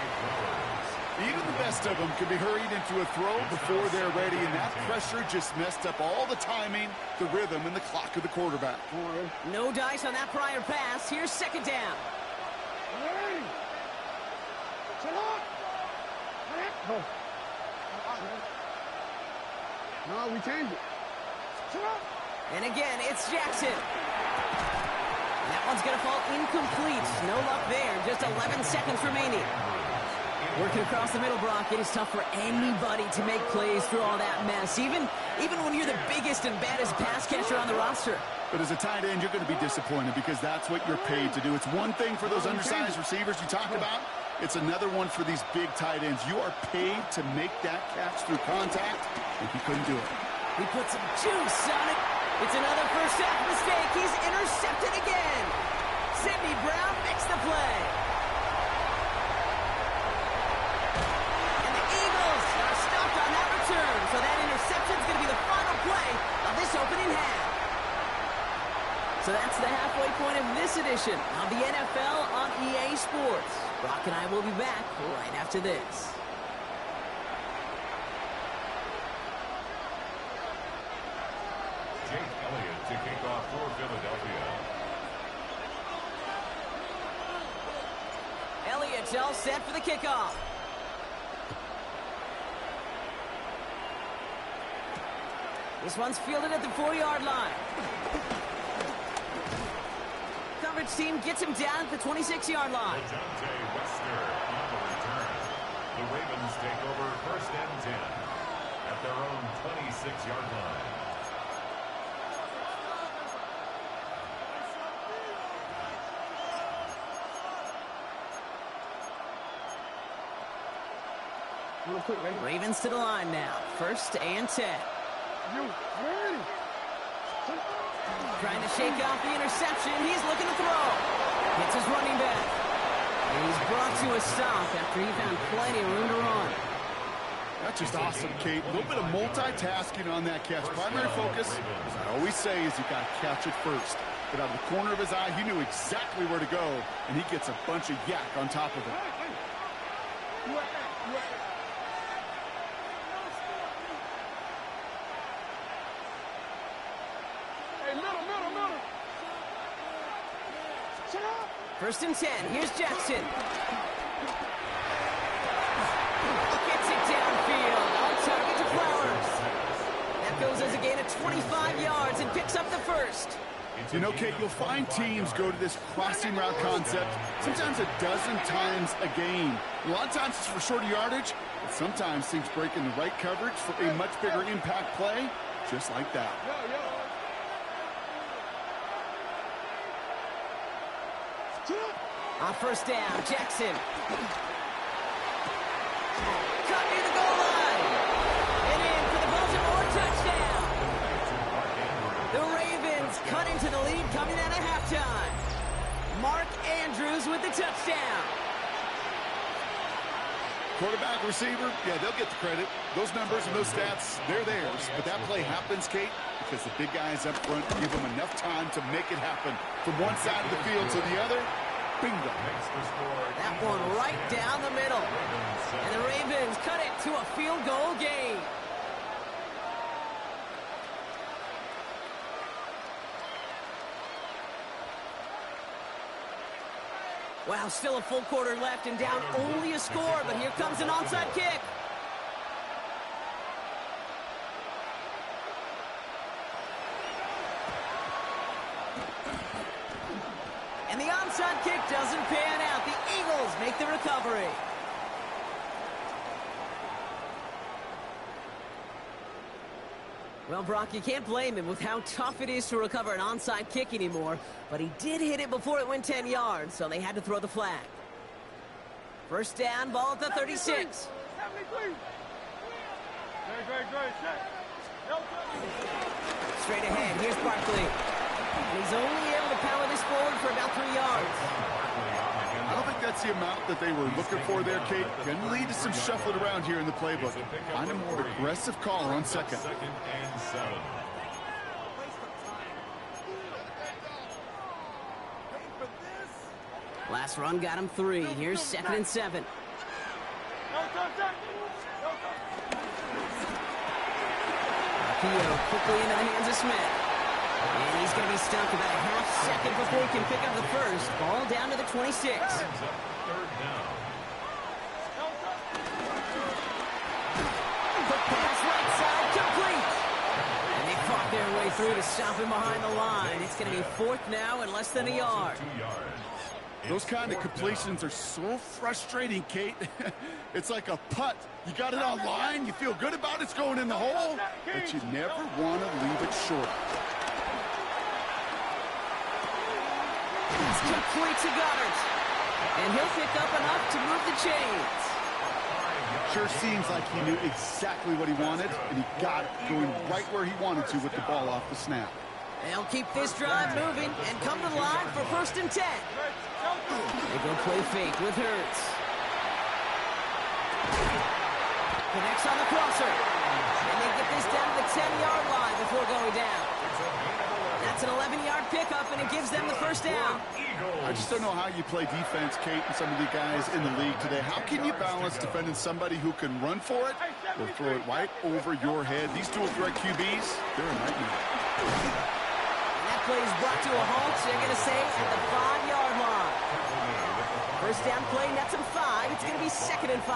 Even the best of them can be hurried into a throw before they're ready, and that pressure just messed up all the timing, the rhythm, and the clock of the quarterback. No dice on that prior pass. Here's 2nd down. No, we changed it. And again, it's Jackson. That one's going to fall incomplete. No luck there. Just 11 seconds remaining. Working across the middle, Brock, it is tough for anybody to make plays through all that mess, even when you're the biggest and baddest pass catcher on the roster. But as a tight end, you're going to be disappointed because that's what you're paid to do. It's one thing for those undersized receivers you talk about. It's another one for these big tight ends. You are paid to make that catch through contact, and he couldn't do it. He put some juice on it. It's another first half mistake. He's intercepted again. Sidney Brown makes the play. And the Eagles are stopped on that return. So that interception is going to be the final play of this opening half. So that's the halfway point of this edition of the NFL on EA Sports. Brock and I will be back right after this. Jake Elliott to kick off for Philadelphia. Elliott's all set for the kickoff. This one's fielded at the 4-yard line. Coverage team gets him down at the 26-yard line. Dejounte Wester on the return. The Ravens take over 1st and 10 at their own 26-yard line. Real quick, ready? Ravens to the line now. 1st and 10. Ready? Trying to shake off the interception. He's looking to throw. Hits his running back. And he's brought to a stop after he found plenty of room to run. That's just awesome, Kate. A little bit of multitasking on that catch. Primary focus, as I always say, is you got to catch it first. But out of the corner of his eye, he knew exactly where to go, and he gets a bunch of yak on top of it. Middle. 1st and 10. Here's Jackson. Gets it downfield. On target to Flowers. That goes as a gain of 25 yards and picks up the 1st. You know, Kate, you'll find teams go to this crossing route concept sometimes a dozen times a game. A lot of times it's for shorter yardage, but sometimes teams break in the right coverage for a much bigger impact play, just like that. On 1st down, Jackson. Cut near the goal line. And in for the Baltimore touchdown. The Ravens cut into the lead coming out of halftime. Mark Andrews with the touchdown. Quarterback, receiver, yeah, they'll get the credit. Those numbers and those stats, they're theirs. But that play happens, Kate, because the big guys up front give them enough time to make it happen. From one side of the field to the other, bingo. That one right down the middle. And the Ravens cut it to a field goal game. Wow, still a full quarter left and down only a score, but here comes an onside kick. And the onside kick doesn't pan out. The Eagles make the recovery. Well, Brock, you can't blame him with how tough it is to recover an onside kick anymore, but he did hit it before it went 10 yards, so they had to throw the flag. First down, ball at the 36. Straight ahead, here's Barkley. And he's only able to power this forward for about 3 yards. I don't think that's the amount that they were looking for there, Kate. Can lead to some shuffling around here in the playbook. Find a more aggressive call on second. Second and 7. Last run got him 3. Here's 2nd and 7. Keogh quickly into the hands of Smith. And he's going to be stopped about a half second before he can pick up the first. Ball down to the 26. Third down. Quick pass right side, complete. And they fought their way through to stop him behind the line. It's going to be 4th now and less than a yard. 2 yards. Those kind of completions are so frustrating, Kate. It's like a putt. You got it on line, you feel good about it's going in the hole, but you never want to leave it short. It's complete to Goddard. And he'll pick up enough to move the chains. Sure seems like he knew exactly what he wanted, and he got it going right where he wanted to with the ball off the snap. They'll keep this drive moving and come to the line for 1st and 10. They go play fake with Hurts. Connects on the crosser. And they get this down to the 10-yard line before going down. That's an 11-yard pickup, and it gives them the first down. I just don't know how you play defense, Kate, and some of the guys in the league today. How can you balance defending somebody who can run for it or throw it right over your head? These dual threat QBs, they're a nightmare. That play is brought to a halt, so they're going to say at the 5-yard line. First down play, nets him 5. It's going to be 2nd and 5.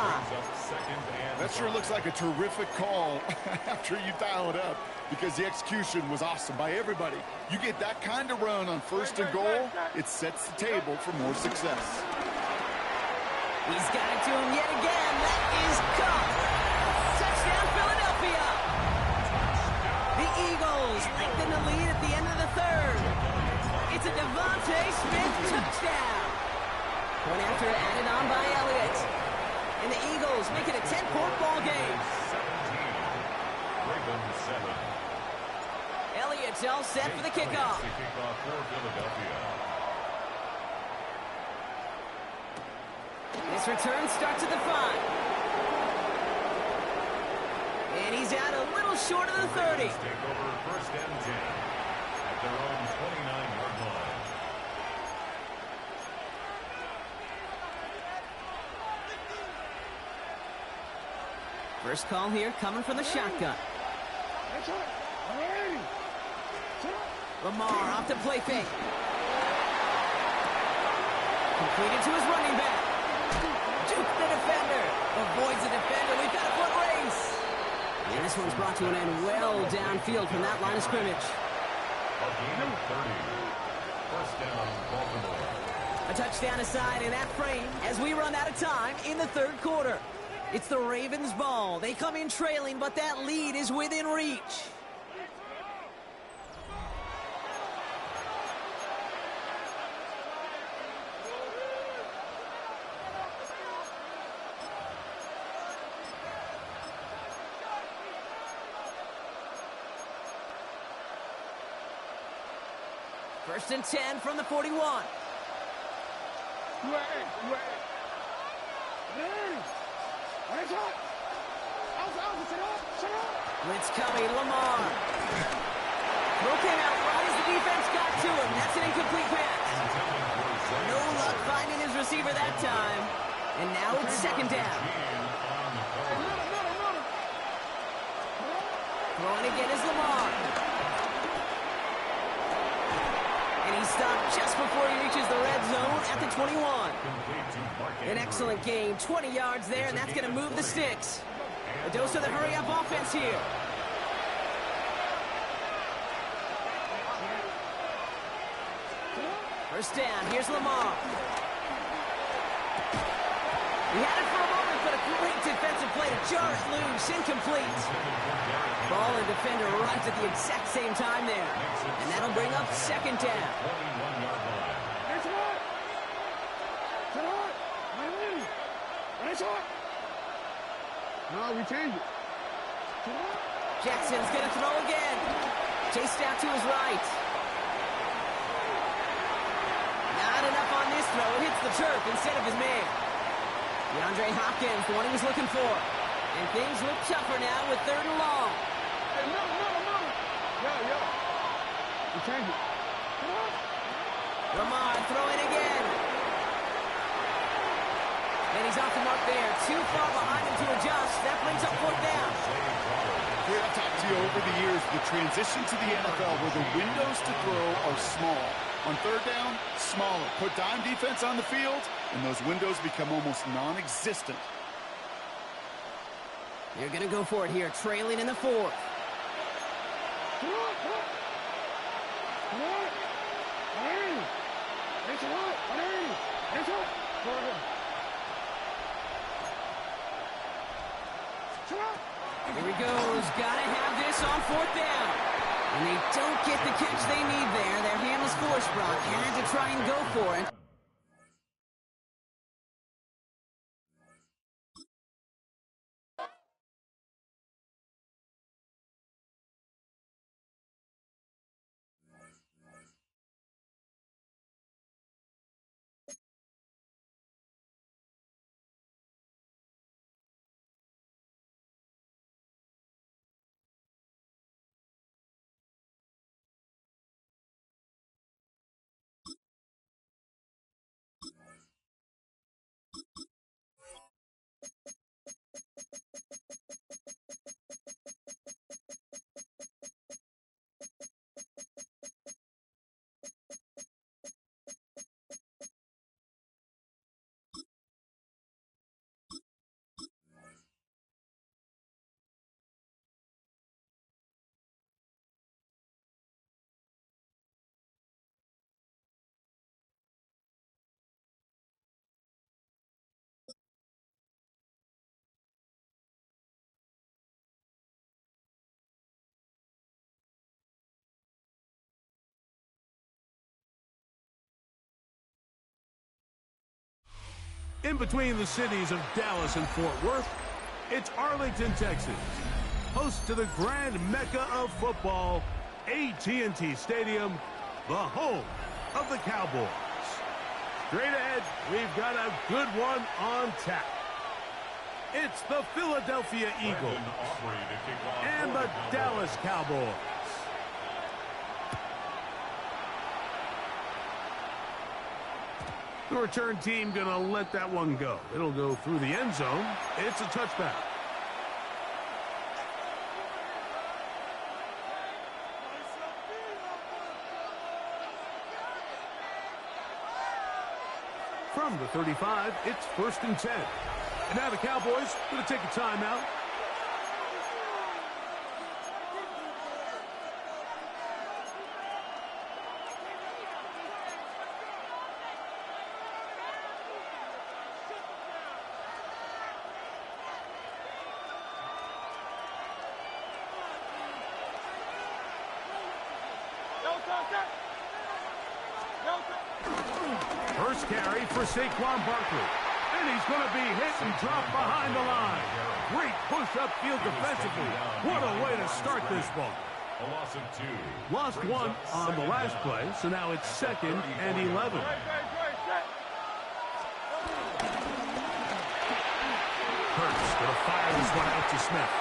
That sure looks like a terrific call after you dial it up, because the execution was awesome by everybody. You get that kind of run on 1st and goal, it sets the table for more success. He's got it to him yet again. That is caught. Touchdown, Philadelphia. The Eagles lengthen the lead at the end of the 3rd. It's a Devontae Smith touchdown. Point after added on by Elliott. And the Eagles make it a 10-point ball game. 17. Elliott's all set for the kickoff. Kickoff for Philadelphia. This return starts at the 5. And he's out a little short of the 30. Take over 1st and 10 at their own 29-yard line. First call here coming from the shotgun. Lamar off to play fake. Completed to his running back. Juke the defender. Avoids the defender. We've got a foot race. And this one's brought to an end well downfield from that line of scrimmage. A gain of 30. First down, Baltimore. A touchdown aside in that frame as we run out of time in the 3rd quarter. It's the Ravens' ball. They come in trailing, but that lead is within reach. First and 10 from the 41. Blitz coming, Lamar. Throw came out right as the defense got to him. That's an incomplete pass. No luck finding his receiver that time. And now it's 2nd down. Throwing again is Lamar. And he stopped just before he reaches the red zone at the 21. An excellent gain, 20 yards there, and that's going to move the sticks. A dose of the hurry-up offense here. First down, here's Lamar. He had it for a moment, but a great defensive play to jar it loose, incomplete. Ball and defender right at the exact same time there. And that'll bring up second down. No, we change it. Jackson's going to throw again. Chased out to his right. Not enough on this throw. It hits the turf instead of his man. DeAndre Hopkins, the one he was looking for. And things look tougher now with 3rd and long. Hey, middle. Yeah. We change it. Lamar throwing again. And he's off the mark there. Too far behind him to adjust. That brings up 4th down. I've talked to you over the years, the transition to the NFL where the windows to throw are small. On 3rd down, smaller. Put dime defense on the field, and those windows become almost non-existent. They're going to go for it here, trailing in the 4th. Here he goes. Got to have this on 4th down. And they don't get the catch they need there. Their hand was forced, Brock. Had to try and go for it. In between the cities of Dallas and Fort Worth, it's Arlington, Texas, host to the grand mecca of football, AT&T Stadium, the home of the Cowboys. Straight ahead, we've got a good one on tap. It's the Philadelphia Eagles and the Dallas Cowboys. The return team going to let that one go. It'll go through the end zone. It's a touchback. From the 35, it's 1st and 10. And now the Cowboys going to take a timeout. First carry for Saquon Barkley. And he's going to be hit and dropped behind the line. Great push upfield defensively. What a way to start this ball. A loss of 2. Lost 1 on the last play, so now it's 2nd and 11. Hurts going to fire this one out to Smith.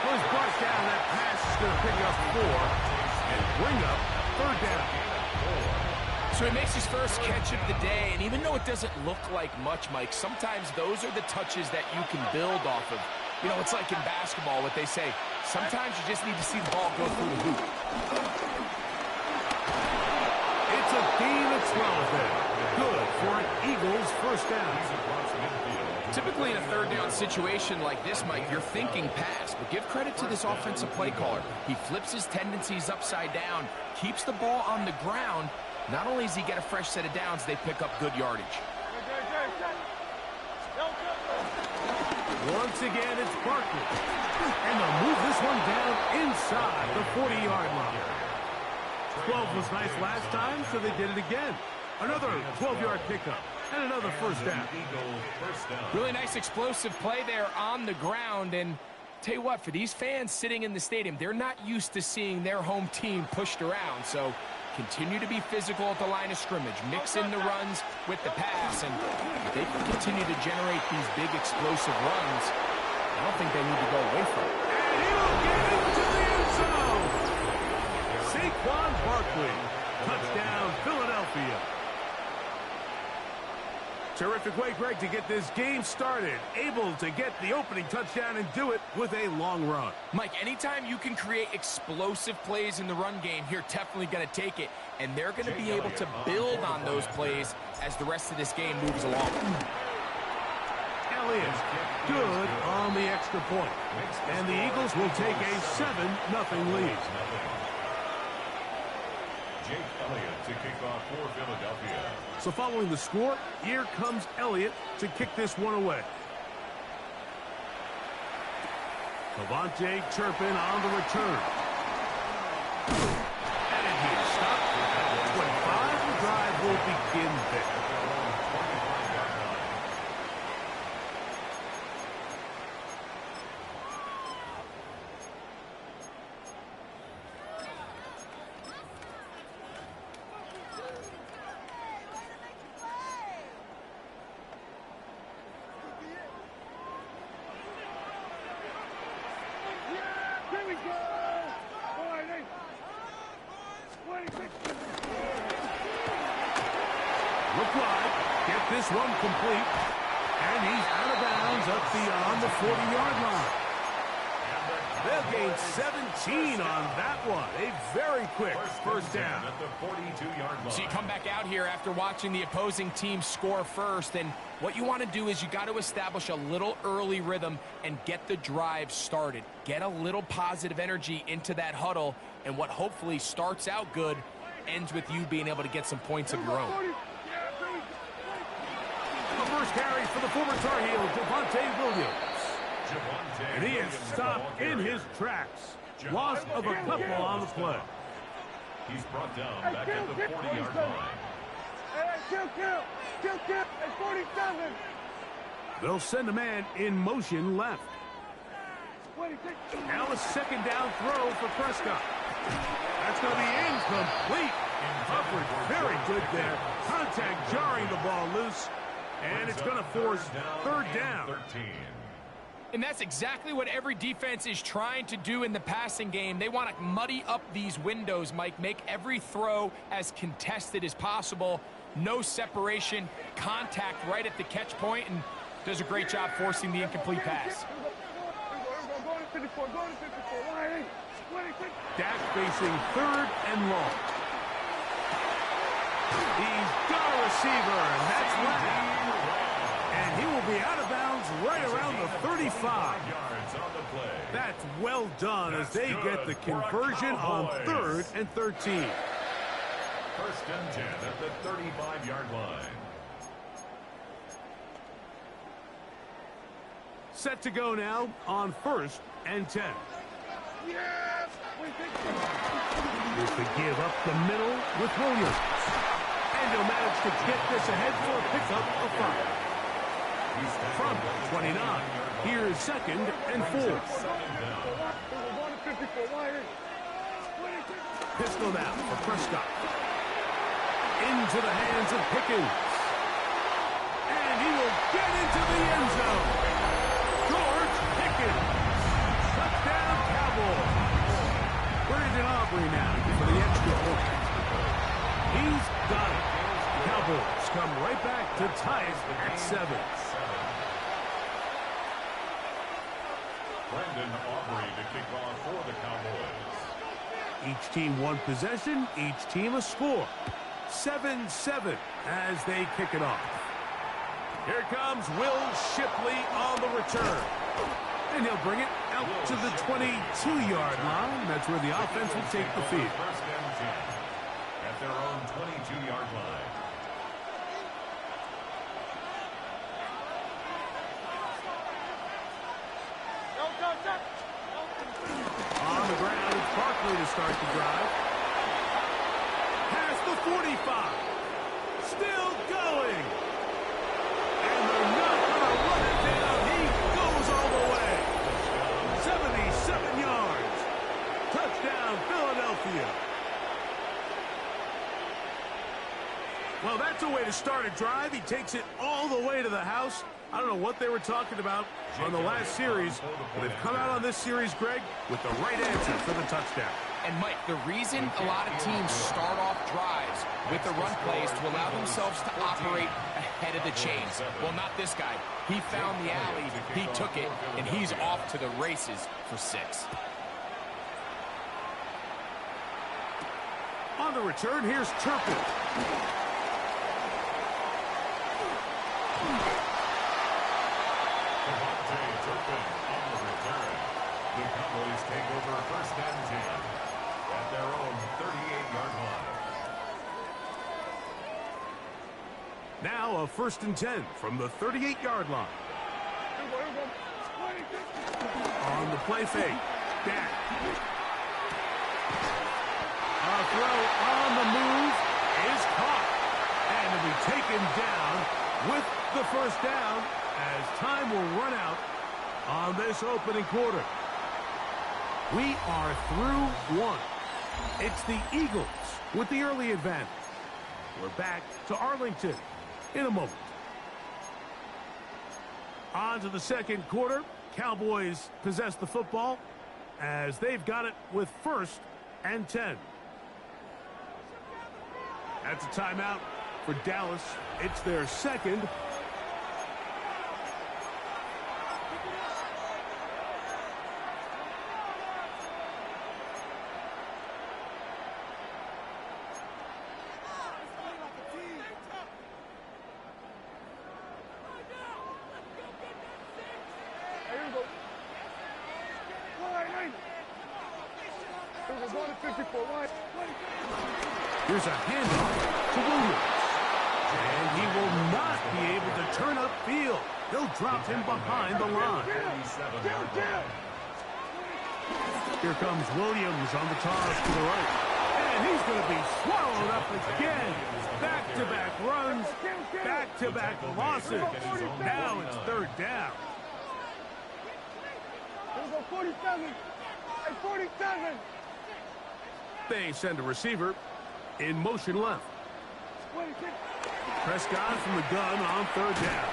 Goes brought down. That pass is going to pick up 4 and bring up 3rd down. So he makes his first catch of the day, and even though it doesn't look like much, Mike, sometimes those are the touches that you can build off of. You know, it's like in basketball, what they say, sometimes you just need to see the ball go through the hoop. It's a gain of 12 there. Good for an Eagles first down. Typically in a third down situation like this, Mike, you're thinking pass, but give credit to this offensive play caller. He flips his tendencies upside down, keeps the ball on the ground. Not only does he get a fresh set of downs, they pick up good yardage. Once again, it's Barkley. And they'll move this one down inside the 40-yard line. 12 was nice last time, so they did it again. Another 12-yard pickup and another first down. Really nice explosive play there on the ground. And tell you what, for these fans sitting in the stadium, they're not used to seeing their home team pushed around. So continue to be physical at the line of scrimmage. Mix in the runs with the pass. And if they can continue to generate these big explosive runs, I don't think they need to go away from it. And he'll get into the end zone. Saquon Barkley. Touchdown, Philadelphia. Terrific way, Greg, to get this game started. Able to get the opening touchdown and do it with a long run. Mike, anytime you can create explosive plays in the run game, you're definitely going to take it. And they're going to be able to build on those plays as the rest of this game moves along. Elliott, good on the extra point. And the Eagles will take a 7-0 lead. Jake Elliott to kick off for Philadelphia. So following the score, here comes Elliott to kick this one away. Devontae Turpin on the return. And he's stopped. 25, the drive will begin there. Look wide, get this one complete, and he's out of bounds up beyond the 40-yard line. They'll gain 17 on that one. A very quick first down. At the 42-yard line. So you come back out here after watching the opposing team score first, and what you want to do is you got to establish a little early rhythm and get the drive started. Get a little positive energy into that huddle, and what hopefully starts out good ends with you being able to get some points of your own. The first carry for the former Tar Heel, Javonte Williams. And he is stopped in his tracks. Loss of a couple on the play. He's brought down back at the 40-yard line. Kill, at 47. They'll send a man in motion left. 26. Now a second down throw for Prescott. That's going to be incomplete. Hubbard very good there. Contact jarring the ball loose. And it's going to force third down. 13. And that's exactly what every defense is trying to do in the passing game. They want to muddy up these windows, Mike. Make every throw as contested as possible. No separation, contact right at the catch point, and does a great job forcing the incomplete pass. Go to 54, Dak facing third and long. He's got a receiver, and that's Lamb. And he will be out of bounds right around the 35. That's well done as they get the conversion on 3rd and 13. First and 10 at the 35-yard line. Set to go now on 1st and 10. Here's the give up the middle with Williams. And he'll manage to get this ahead for a pickup of 5. From 29, here's 2nd and 4. Pistol now for Prescott. Into the hands of Pickens. And he will get into the end zone. George Pickens. Touchdown, Cowboys. Brandon Aubrey now for the extra point. He's got it. Cowboys come right back to tie it at 7. Brandon Aubrey to kick off for the Cowboys. Each team one possession, each team a score. 7-7 as they kick it off. Here comes Will Shipley on the return. And he'll bring it out to the 22-yard line. That's where the offense will take the field. First and 10 at their own 22-yard line. On the ground, it's Barkley to start the drive. Past the 45. Still going. And they're not going to run it down. He goes all the way. 77 yards. Touchdown, Philadelphia. Well, that's a way to start a drive. He takes it all the way to the house. I don't know what they were talking about on the last series, but they've come out on this series, Greg, with the right answer for the touchdown. And, Mike, the reason a lot of teams start off drives with the run plays to allow themselves to operate ahead of the chains. Well, not this guy. He found the alley, he took it, and he's off to the races for 6. On the return, here's Turpin. The Cowboys take over first and 10 at their own 38-yard line. Now a first and 10 from the 38-yard line. On the play fake. Dak. A throw on the move is caught. And will be taken down with the first down as time will run out on this opening quarter. We are through one. It's the Eagles with the early advantage. We're back to Arlington in a moment. On to the second quarter. Cowboys possess the football as they've got it with first and 10. That's a timeout for Dallas. It's their second. Here's a handoff to Williams. And he will not be able to turn upfield. They'll drop him behind the line. Here comes Williams on the toss to the right. And he's going to be swallowed up again. Back-to-back runs, back-to-back losses. Now it's third down. 47. 47. They send a receiver in motion left. Prescott from the gun on third down.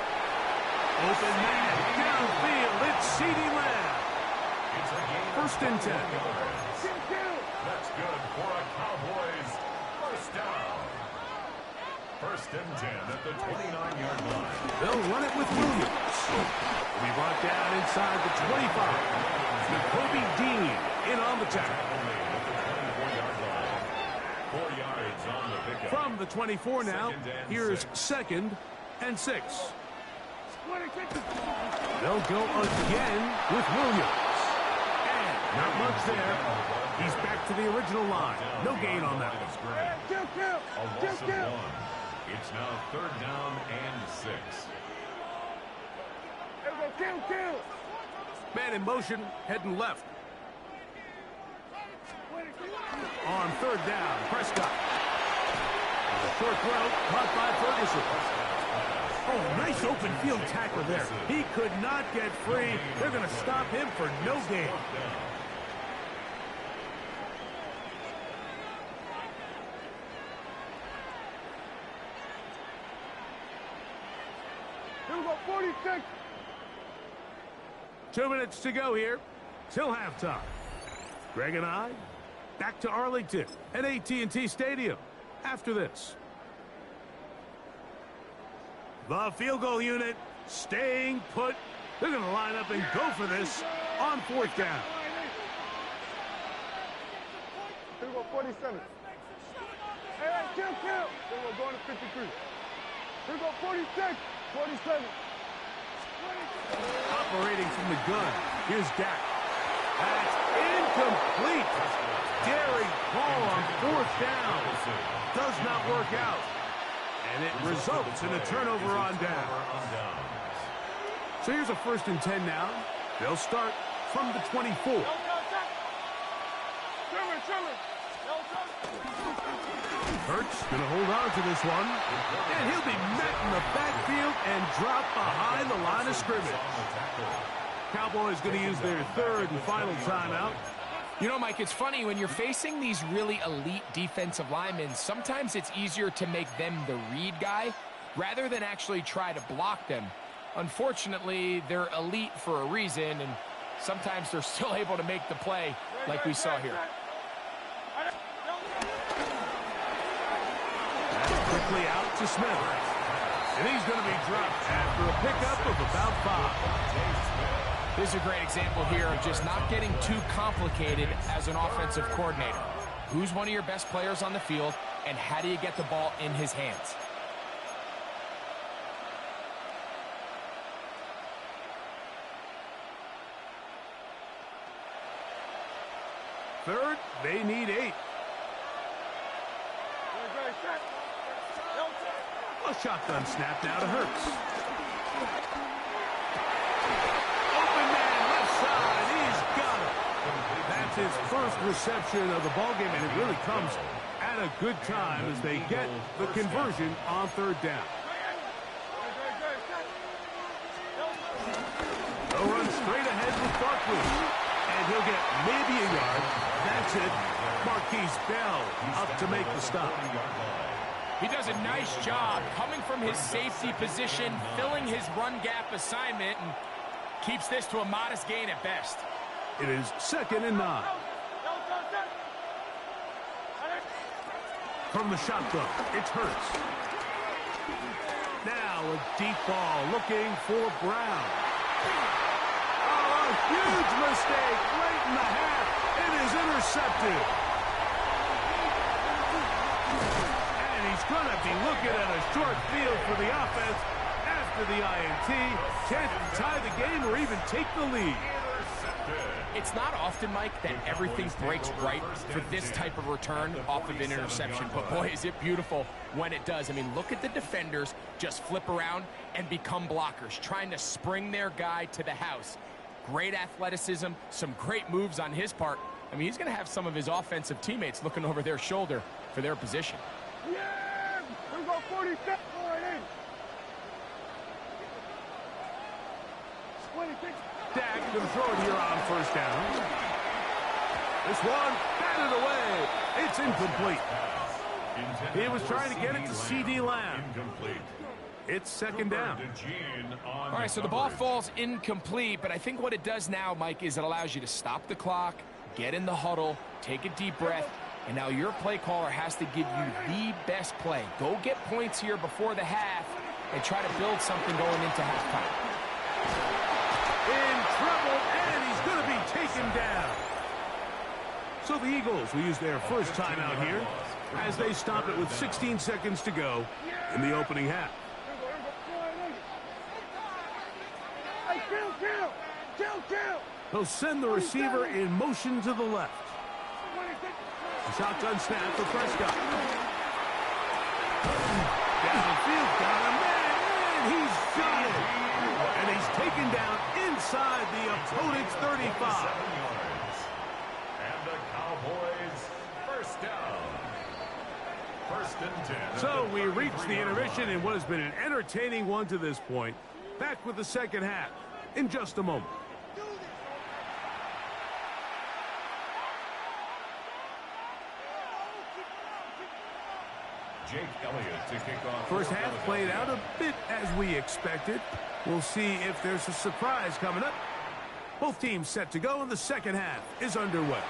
Open man downfield. It's CeeDee Lamb. First and 10. That's good for a Cowboys first down. First and 10 at the 29-yard line. They'll run it with Williams. Will be brought down inside the 25. Nakobe Dean in on the tackle. 4 yards on the pickup. From the 24 now, here's second and 6. They'll go again with Williams. And not much there. He's back to the original line. No gain on that one. A loss of 1. It's now third down and 6. Man in motion, heading left. On third down, Prescott. Short throw, caught by Ferguson. Oh, nice open field tackle there. He could not get free. They're going to stop him for no gain. Here we go, 46. 2 minutes to go here till halftime. Greg and I back to Arlington at AT&T Stadium after this. The field goal unit staying put They're going to line up and go for this on 4th down. Here we go, 47. Hey, kill. Here we go, going to 53. Here we go, 46, 47. Operating from the gun. Here's Dak. That's incomplete. Daring Paul on 4th down. Does not work out. And it results in a turnover on down. So here's a 1st and 10 now. They'll start from the 24. Hurts going to hold on to this one. And he'll be met in the backfield and dropped behind the line of scrimmage. Cowboys going to use their 3rd and final timeout. You know, Mike, it's funny, when you're facing these really elite defensive linemen, sometimes it's easier to make them the read guy rather than actually try to block them. Unfortunately, they're elite for a reason, and sometimes they're still able to make the play like we saw here. That's quickly out to Smith. And he's going to be dropped after a pickup of about 5. This is a great example here of just not getting too complicated as an offensive coordinator. Who's one of your best players on the field, and how do you get the ball in his hands? Third, they need 8. A shotgun snap now to Hurts. Open man, left side, he's got it. That's his first reception of the ballgame, and it really comes at a good time as they get the conversion on 3rd down. They'll run straight ahead with Barkley, and he'll get maybe a yard. That's it. Marquise Bell up to make the stop. He does a nice job coming from his safety position, filling his run gap assignment, and keeps this to a modest gain at best. It is 2nd and 9. From the shotgun, it's Hurts. Now a deep ball looking for Brown. Oh, a huge mistake late in the half. It is intercepted. He's going to be looking at a short field for the offense after the INT. Can't tie the game or even take the lead. It's not often, Mike, that everything breaks right for this type of return off of an interception. But, boy, is it beautiful when it does. I mean, look at the defenders just flip around and become blockers, trying to spring their guy to the house. Great athleticism, some great moves on his part. I mean, he's going to have some of his offensive teammates looking over their shoulder for their position. Yeah! We go 46. Dak going to throw it here on 1st down. This one, batted away. It's incomplete. He was trying to get it to C.D. Lamb. It's 2nd down. All right, so the ball falls incomplete, but I think what it does now, Mike, is it allows you to stop the clock, get in the huddle, take a deep breath, and now your play caller has to give you the best play. Go get points here before the half and try to build something going into halftime. In trouble, and he's going to be taken down. So the Eagles will use their first timeout here as they stop it with 16 seconds to go in the opening half. They'll send the receiver in motion to the left. A shotgun snap for Prescott. Downfield, got a man, and he's got it. And he's taken down inside the opponent's 35. And the Cowboys first down. 1st and 10. So we reach the intermission in what has been an entertaining one to this point. Back with the second half in just a moment. Jake Elliott to kick off. First half played out a bit as we expected. We'll see if there's a surprise coming up. Both teams set to go, and the second half is underway.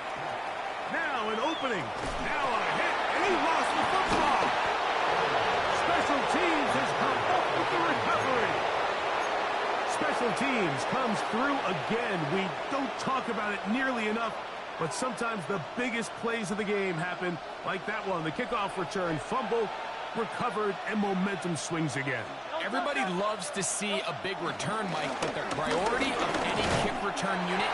Now an opening. Now a hit, and he lost the football. Special teams has come up with the recovery. Special teams comes through again. We don't talk about it nearly enough, but sometimes the biggest plays of the game happen like that one. The kickoff return, fumble, recovered, and momentum swings again. Everybody loves to see a big return, Mike, but the priority of any kick return unit,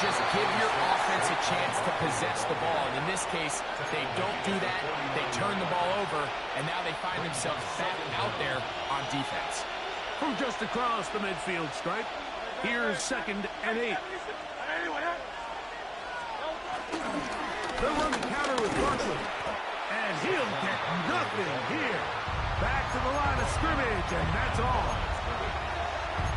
just give your offense a chance to possess the ball. And in this case, they don't do that. They turn the ball over, and now they find themselves back out there on defense. From just across the midfield stripe, here's 2nd and 8. They'll run the counter with Barkley, and he'll get nothing here. Back to the line of scrimmage, and that's all.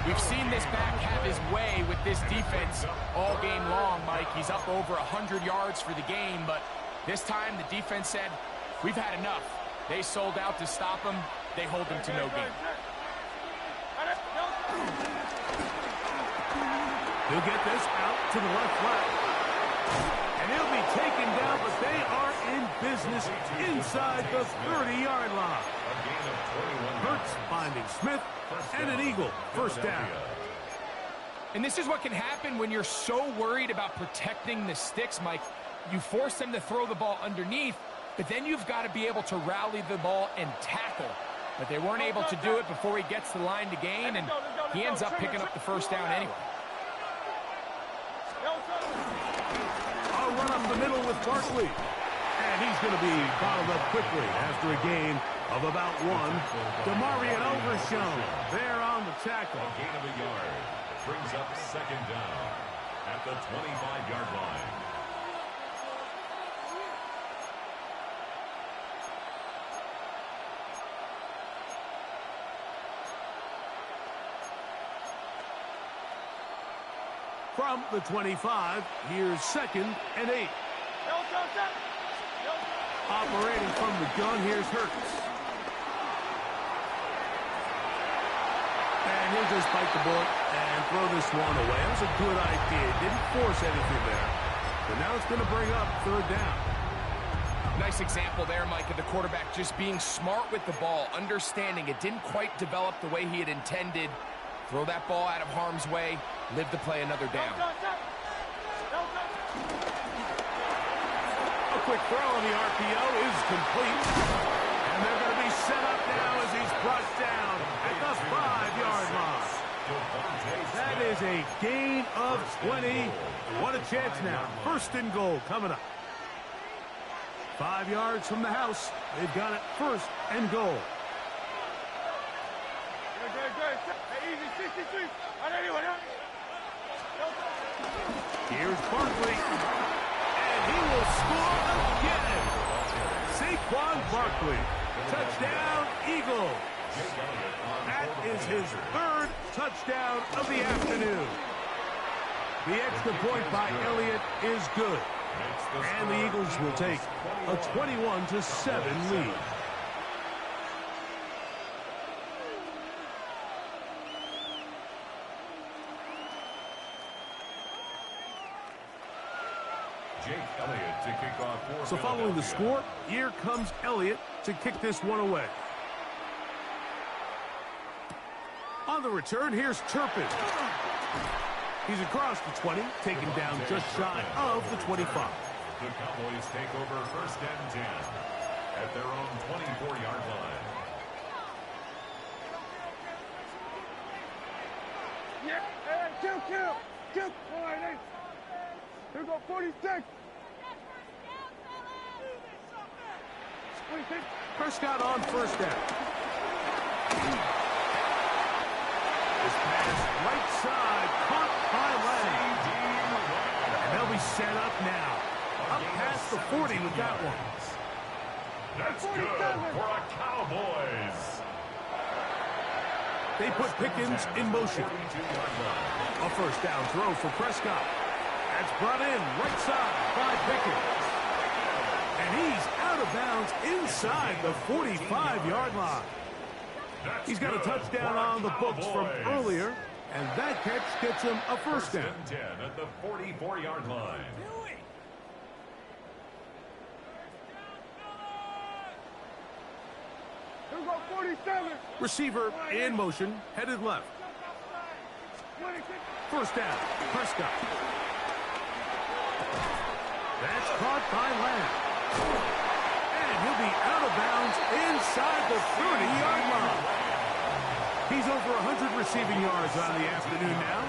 We've seen this back have his way with this defense all game long, Mike. He's up over 100 yards for the game, but this time the defense said, we've had enough. They sold out to stop him. They hold him to no gain. He'll get this out to the left flat. And he'll be taken down, but they are in business inside the 30-yard line. Hurts finding Smith, and an Eagle, first down. And this is what can happen when you're so worried about protecting the sticks, Mike. You force them to throw the ball underneath, but then you've got to be able to rally the ball and tackle. But they weren't able to do it before he gets the line to gain, and he ends up picking up the first down anyway. I'll run up the middle with Barkley. And he's going to be bottled up quickly after a gain of about 1. Demarion Overshown there on the tackle. A gain of a yard. Brings up 2nd down at the 25-yard line. From the 25, here's 2nd and 8. Operating from the gun, here's Hurts. And he'll just bite the bullet and throw this one away. That was a good idea. Didn't force anything there. But now it's going to bring up 3rd down. Nice example there, Mike, of the quarterback just being smart with the ball, understanding it didn't quite develop the way he had intended. Throw that ball out of harm's way, live to play another down. A quick throw on the RPO is complete. And they're going to be set up now as he's brought down at the 5-yard line. That is a gain of 20. What a chance now. 1st and goal coming up. 5 yards from the house. They've got it 1st and goal. Here's Barkley. And he will score again. Saquon Barkley. Touchdown, Eagle. That is his 3rd touchdown of the afternoon. The extra point by Elliott is good. And the Eagles will take a 21-7 lead. Jake Elliott to kick off for So following the score, here comes Elliott to kick this one away. On the return, here's Turpin. He's across the 20, taken down just shy of the 25. The Cowboys take over 1st and 10 at their own 24-yard line. Yeah, hey, kill. All right, hey. Here we go, 46. Prescott on 1st down. This pass right side, caught by Lamb. And they'll be set up now. Up past the 40 with that one. That's good for a Cowboys. They put Pickens in motion. A 1st down throw for Prescott. That's brought in right side by Pickens. And he's out of bounds inside the 45-yard line. He's got a touchdown on the books from earlier, and that catch gets him a 1st down. 10 at the 44-yard line. Here we go, 47. Receiver in motion, headed left. First down, Prescott. That's caught by Lamb. And he'll be out of bounds inside the 30-yard line. He's over 100 receiving yards on the afternoon now,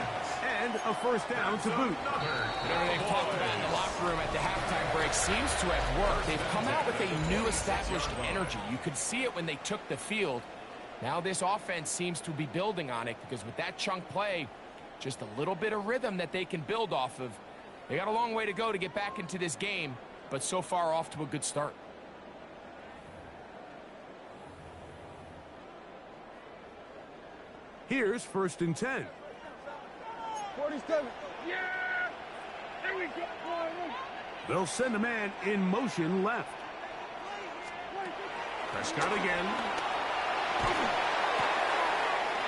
and a first down to boot. Whatever they've talked about in the locker room at the halftime break seems to have worked. They've come out with a new established energy. You could see it when they took the field. Now this offense seems to be building on it because with that chunk play, just a little bit of rhythm that they can build off of. They got a long way to go to get back into this game, but so far off to a good start. Here's 1st and 10. 47. Yeah! There we go. They'll send a man in motion left. Prescott again.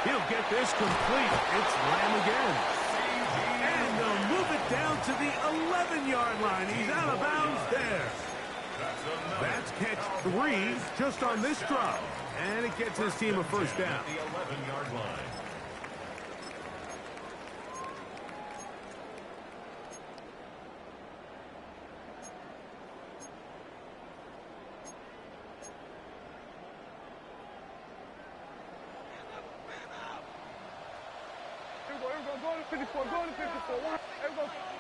He'll get this complete. It's Lamb again. And they'll move it down to the 11-yard line. He's out of bounds there. That's catch 3 just on this drive. And it gets his team a first down. The 11-yard line.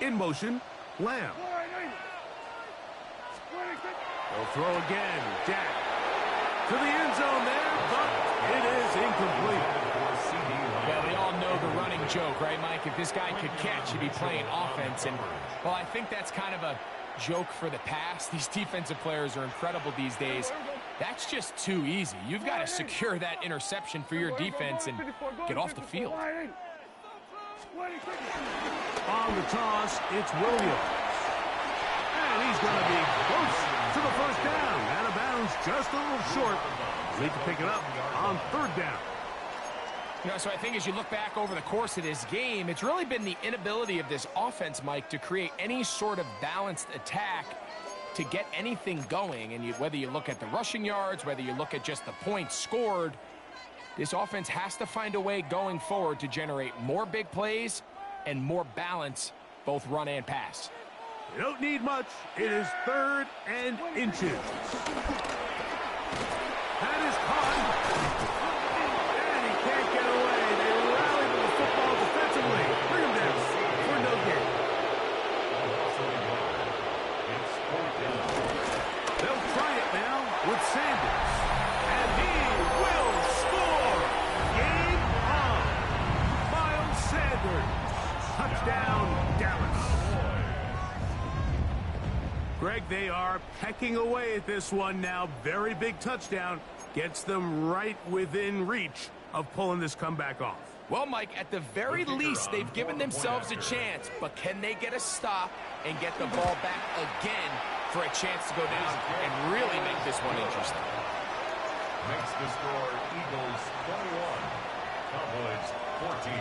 In motion, Lamb. They'll throw again. Jack to the end zone there, but it is incomplete. Yeah, we all know the running joke, right, Mike? If this guy could catch, he'd be playing offense. And, well, I think that's kind of a joke for the past. These defensive players are incredible these days. That's just too easy. You've got to secure that interception for your defense and get off the field. On the toss, it's Williams. And he's going to be close to the first down. Out of bounds, just a little short. Need to pick it up on 3rd down. You know, so I think as you look back over the course of this game, it's really been the inability of this offense, Mike, to create any sort of balanced attack to get anything going. And whether you look at the rushing yards, whether you look at just the points scored, this offense has to find a way going forward to generate more big plays and more balance, both run and pass. You don't need much. It is 3rd and inches. That is caught. And he can't get away. They rally to the football defensively. Bring him down for no gain. They'll try it now with Sanders. And he will score. Game on. Miles Sanders. Touchdown, Dallas. Greg, they are pecking away at this one now. Very big touchdown. Gets them right within reach of pulling this comeback off. Well, Mike, at the very least, they've given themselves a chance. But can they get a stop and get the ball back again for a chance to go down and really make this one interesting? Makes the score Eagles 21, Cowboys 14.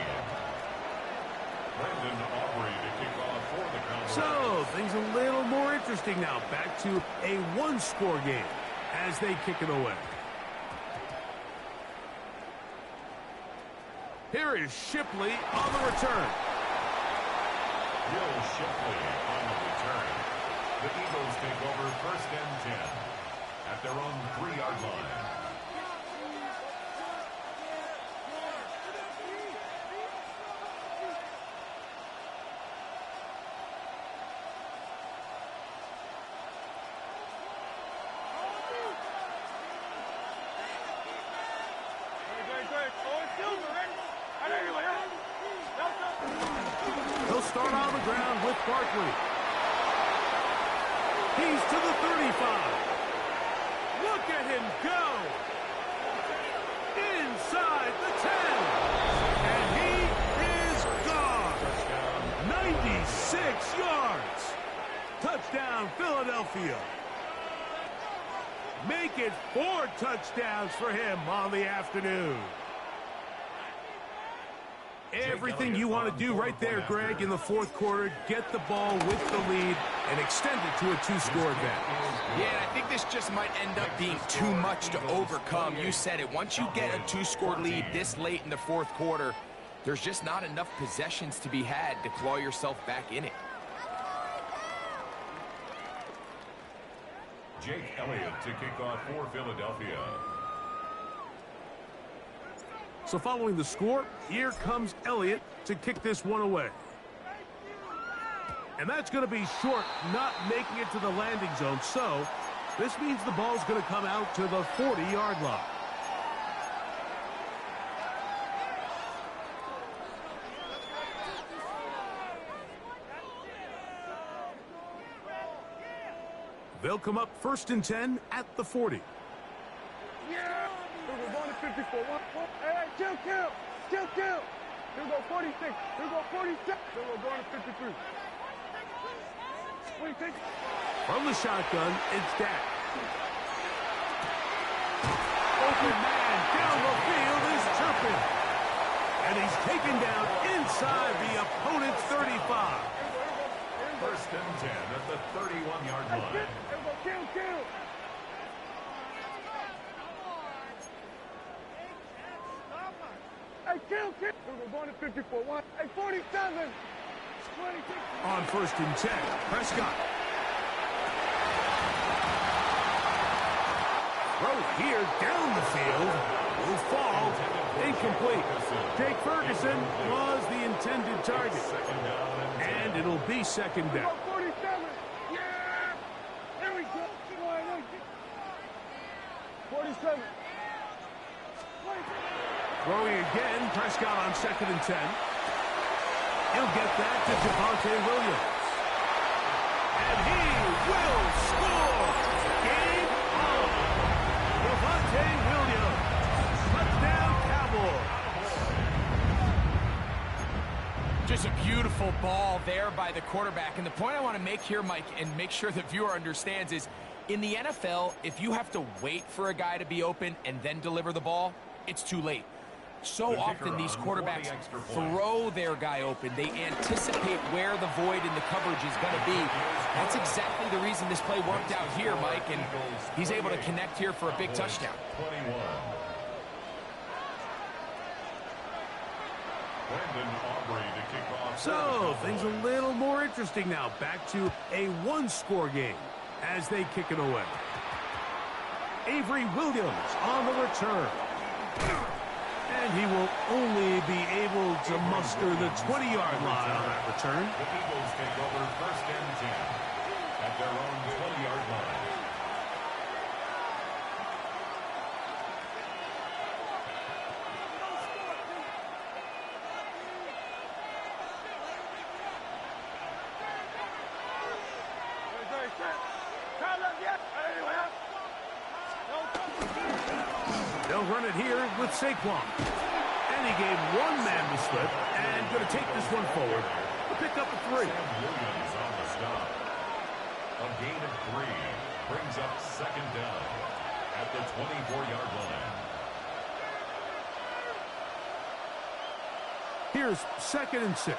Brandon Aubrey to kick off for the Cowboys. So, things a little more interesting now. Back to a one-score game as they kick it away. Here is Shipley on the return. Will Shipley on the return. The Eagles take over 1st and 10 at their own 3-yard line. He'll start on the ground with Barkley. He's to the 35. Look at him go. Inside the 10. And he is gone. 96 yards. Touchdown, Philadelphia. Make it 4 touchdowns for him on the afternoon. Everything you want to do right there, Greg, in the 4th quarter. Get the ball with the lead and extend it to a 2-score advantage. Yeah, and I think this just might end up being too much to overcome. You said it. Once you get a 2-score lead this late in the 4th quarter, There's just not enough possessions to be had to claw yourself back in it. Jake Elliott to kick off for Philadelphia. So following the score, here comes Elliott to kick this one away. And that's going to be short, not making it to the landing zone. So this means the ball's going to come out to the 40-yard line. They'll come up 1st and 10 at the 40. Yeah! We're going to 54. Hey, kill. Here we go 46. Here we go 46. Then we're going to 53. From the shotgun, it's Dak. Open man down the field is Turpin. And he's taken down inside the opponent's 35. 1st and 10 at the 31-yard line. Kill. Hey, kill. We're going to 54. Hey, 47. 26. On 1st and 10, Prescott. Throw here down the field. Will fall. Incomplete. Jake Ferguson was the intended target. And it'll be 2nd down. 47. Yeah! Here we go. 47. Throwing again, Prescott on 2nd and 10. He'll get that to Javonte Williams. And he will score! Game on! Javonte Williams. Touchdown, Cowboys. Just a beautiful ball there by the quarterback. And the point I want to make here, Mike, and make sure the viewer understands is, in the NFL, if you have to wait for a guy to be open and then deliver the ball, it's too late. So often these quarterbacks throw their guy open. They anticipate where the void in the coverage is going to be. That's exactly the reason this play worked out here, Mike, and he's able to connect here for a big touchdown. 21. Brandon Aubrey to kick off. So, things a little more interesting now. Back to a one-score game as they kick it away. Avery Williams on the return. And he will only be able to muster the 20-yard line on that return. The Eagles take over 1st and 10 at their own 20-yard line. They'll run it here with Saquon. And he gave one man the slip and going to take this one forward to pick up a 3. Sam Williams on the stop. A gain of 3 brings up 2nd down at the 24-yard line. Here's 2nd and 6.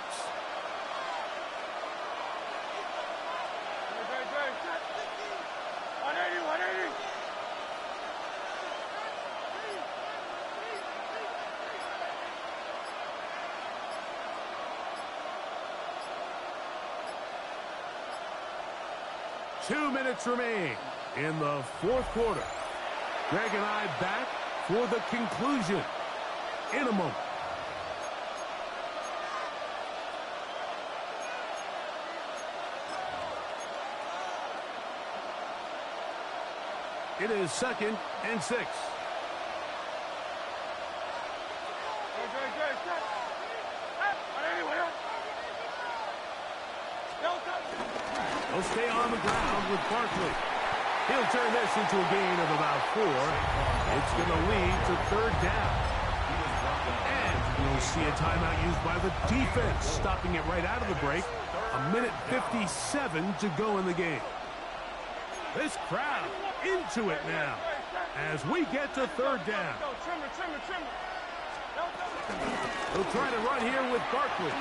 Two minutes remain in the 4th quarter. Greg and I back for the conclusion in a moment. It is 2nd and 6. He'll stay on the ground with Barkley. He'll turn this into a gain of about 4. It's going to lead to 3rd down. And we'll see a timeout used by the defense, stopping it right out of the break. 1:57 to go in the game. This crowd into it now as we get to 3rd down. He'll try to run here with Barkley.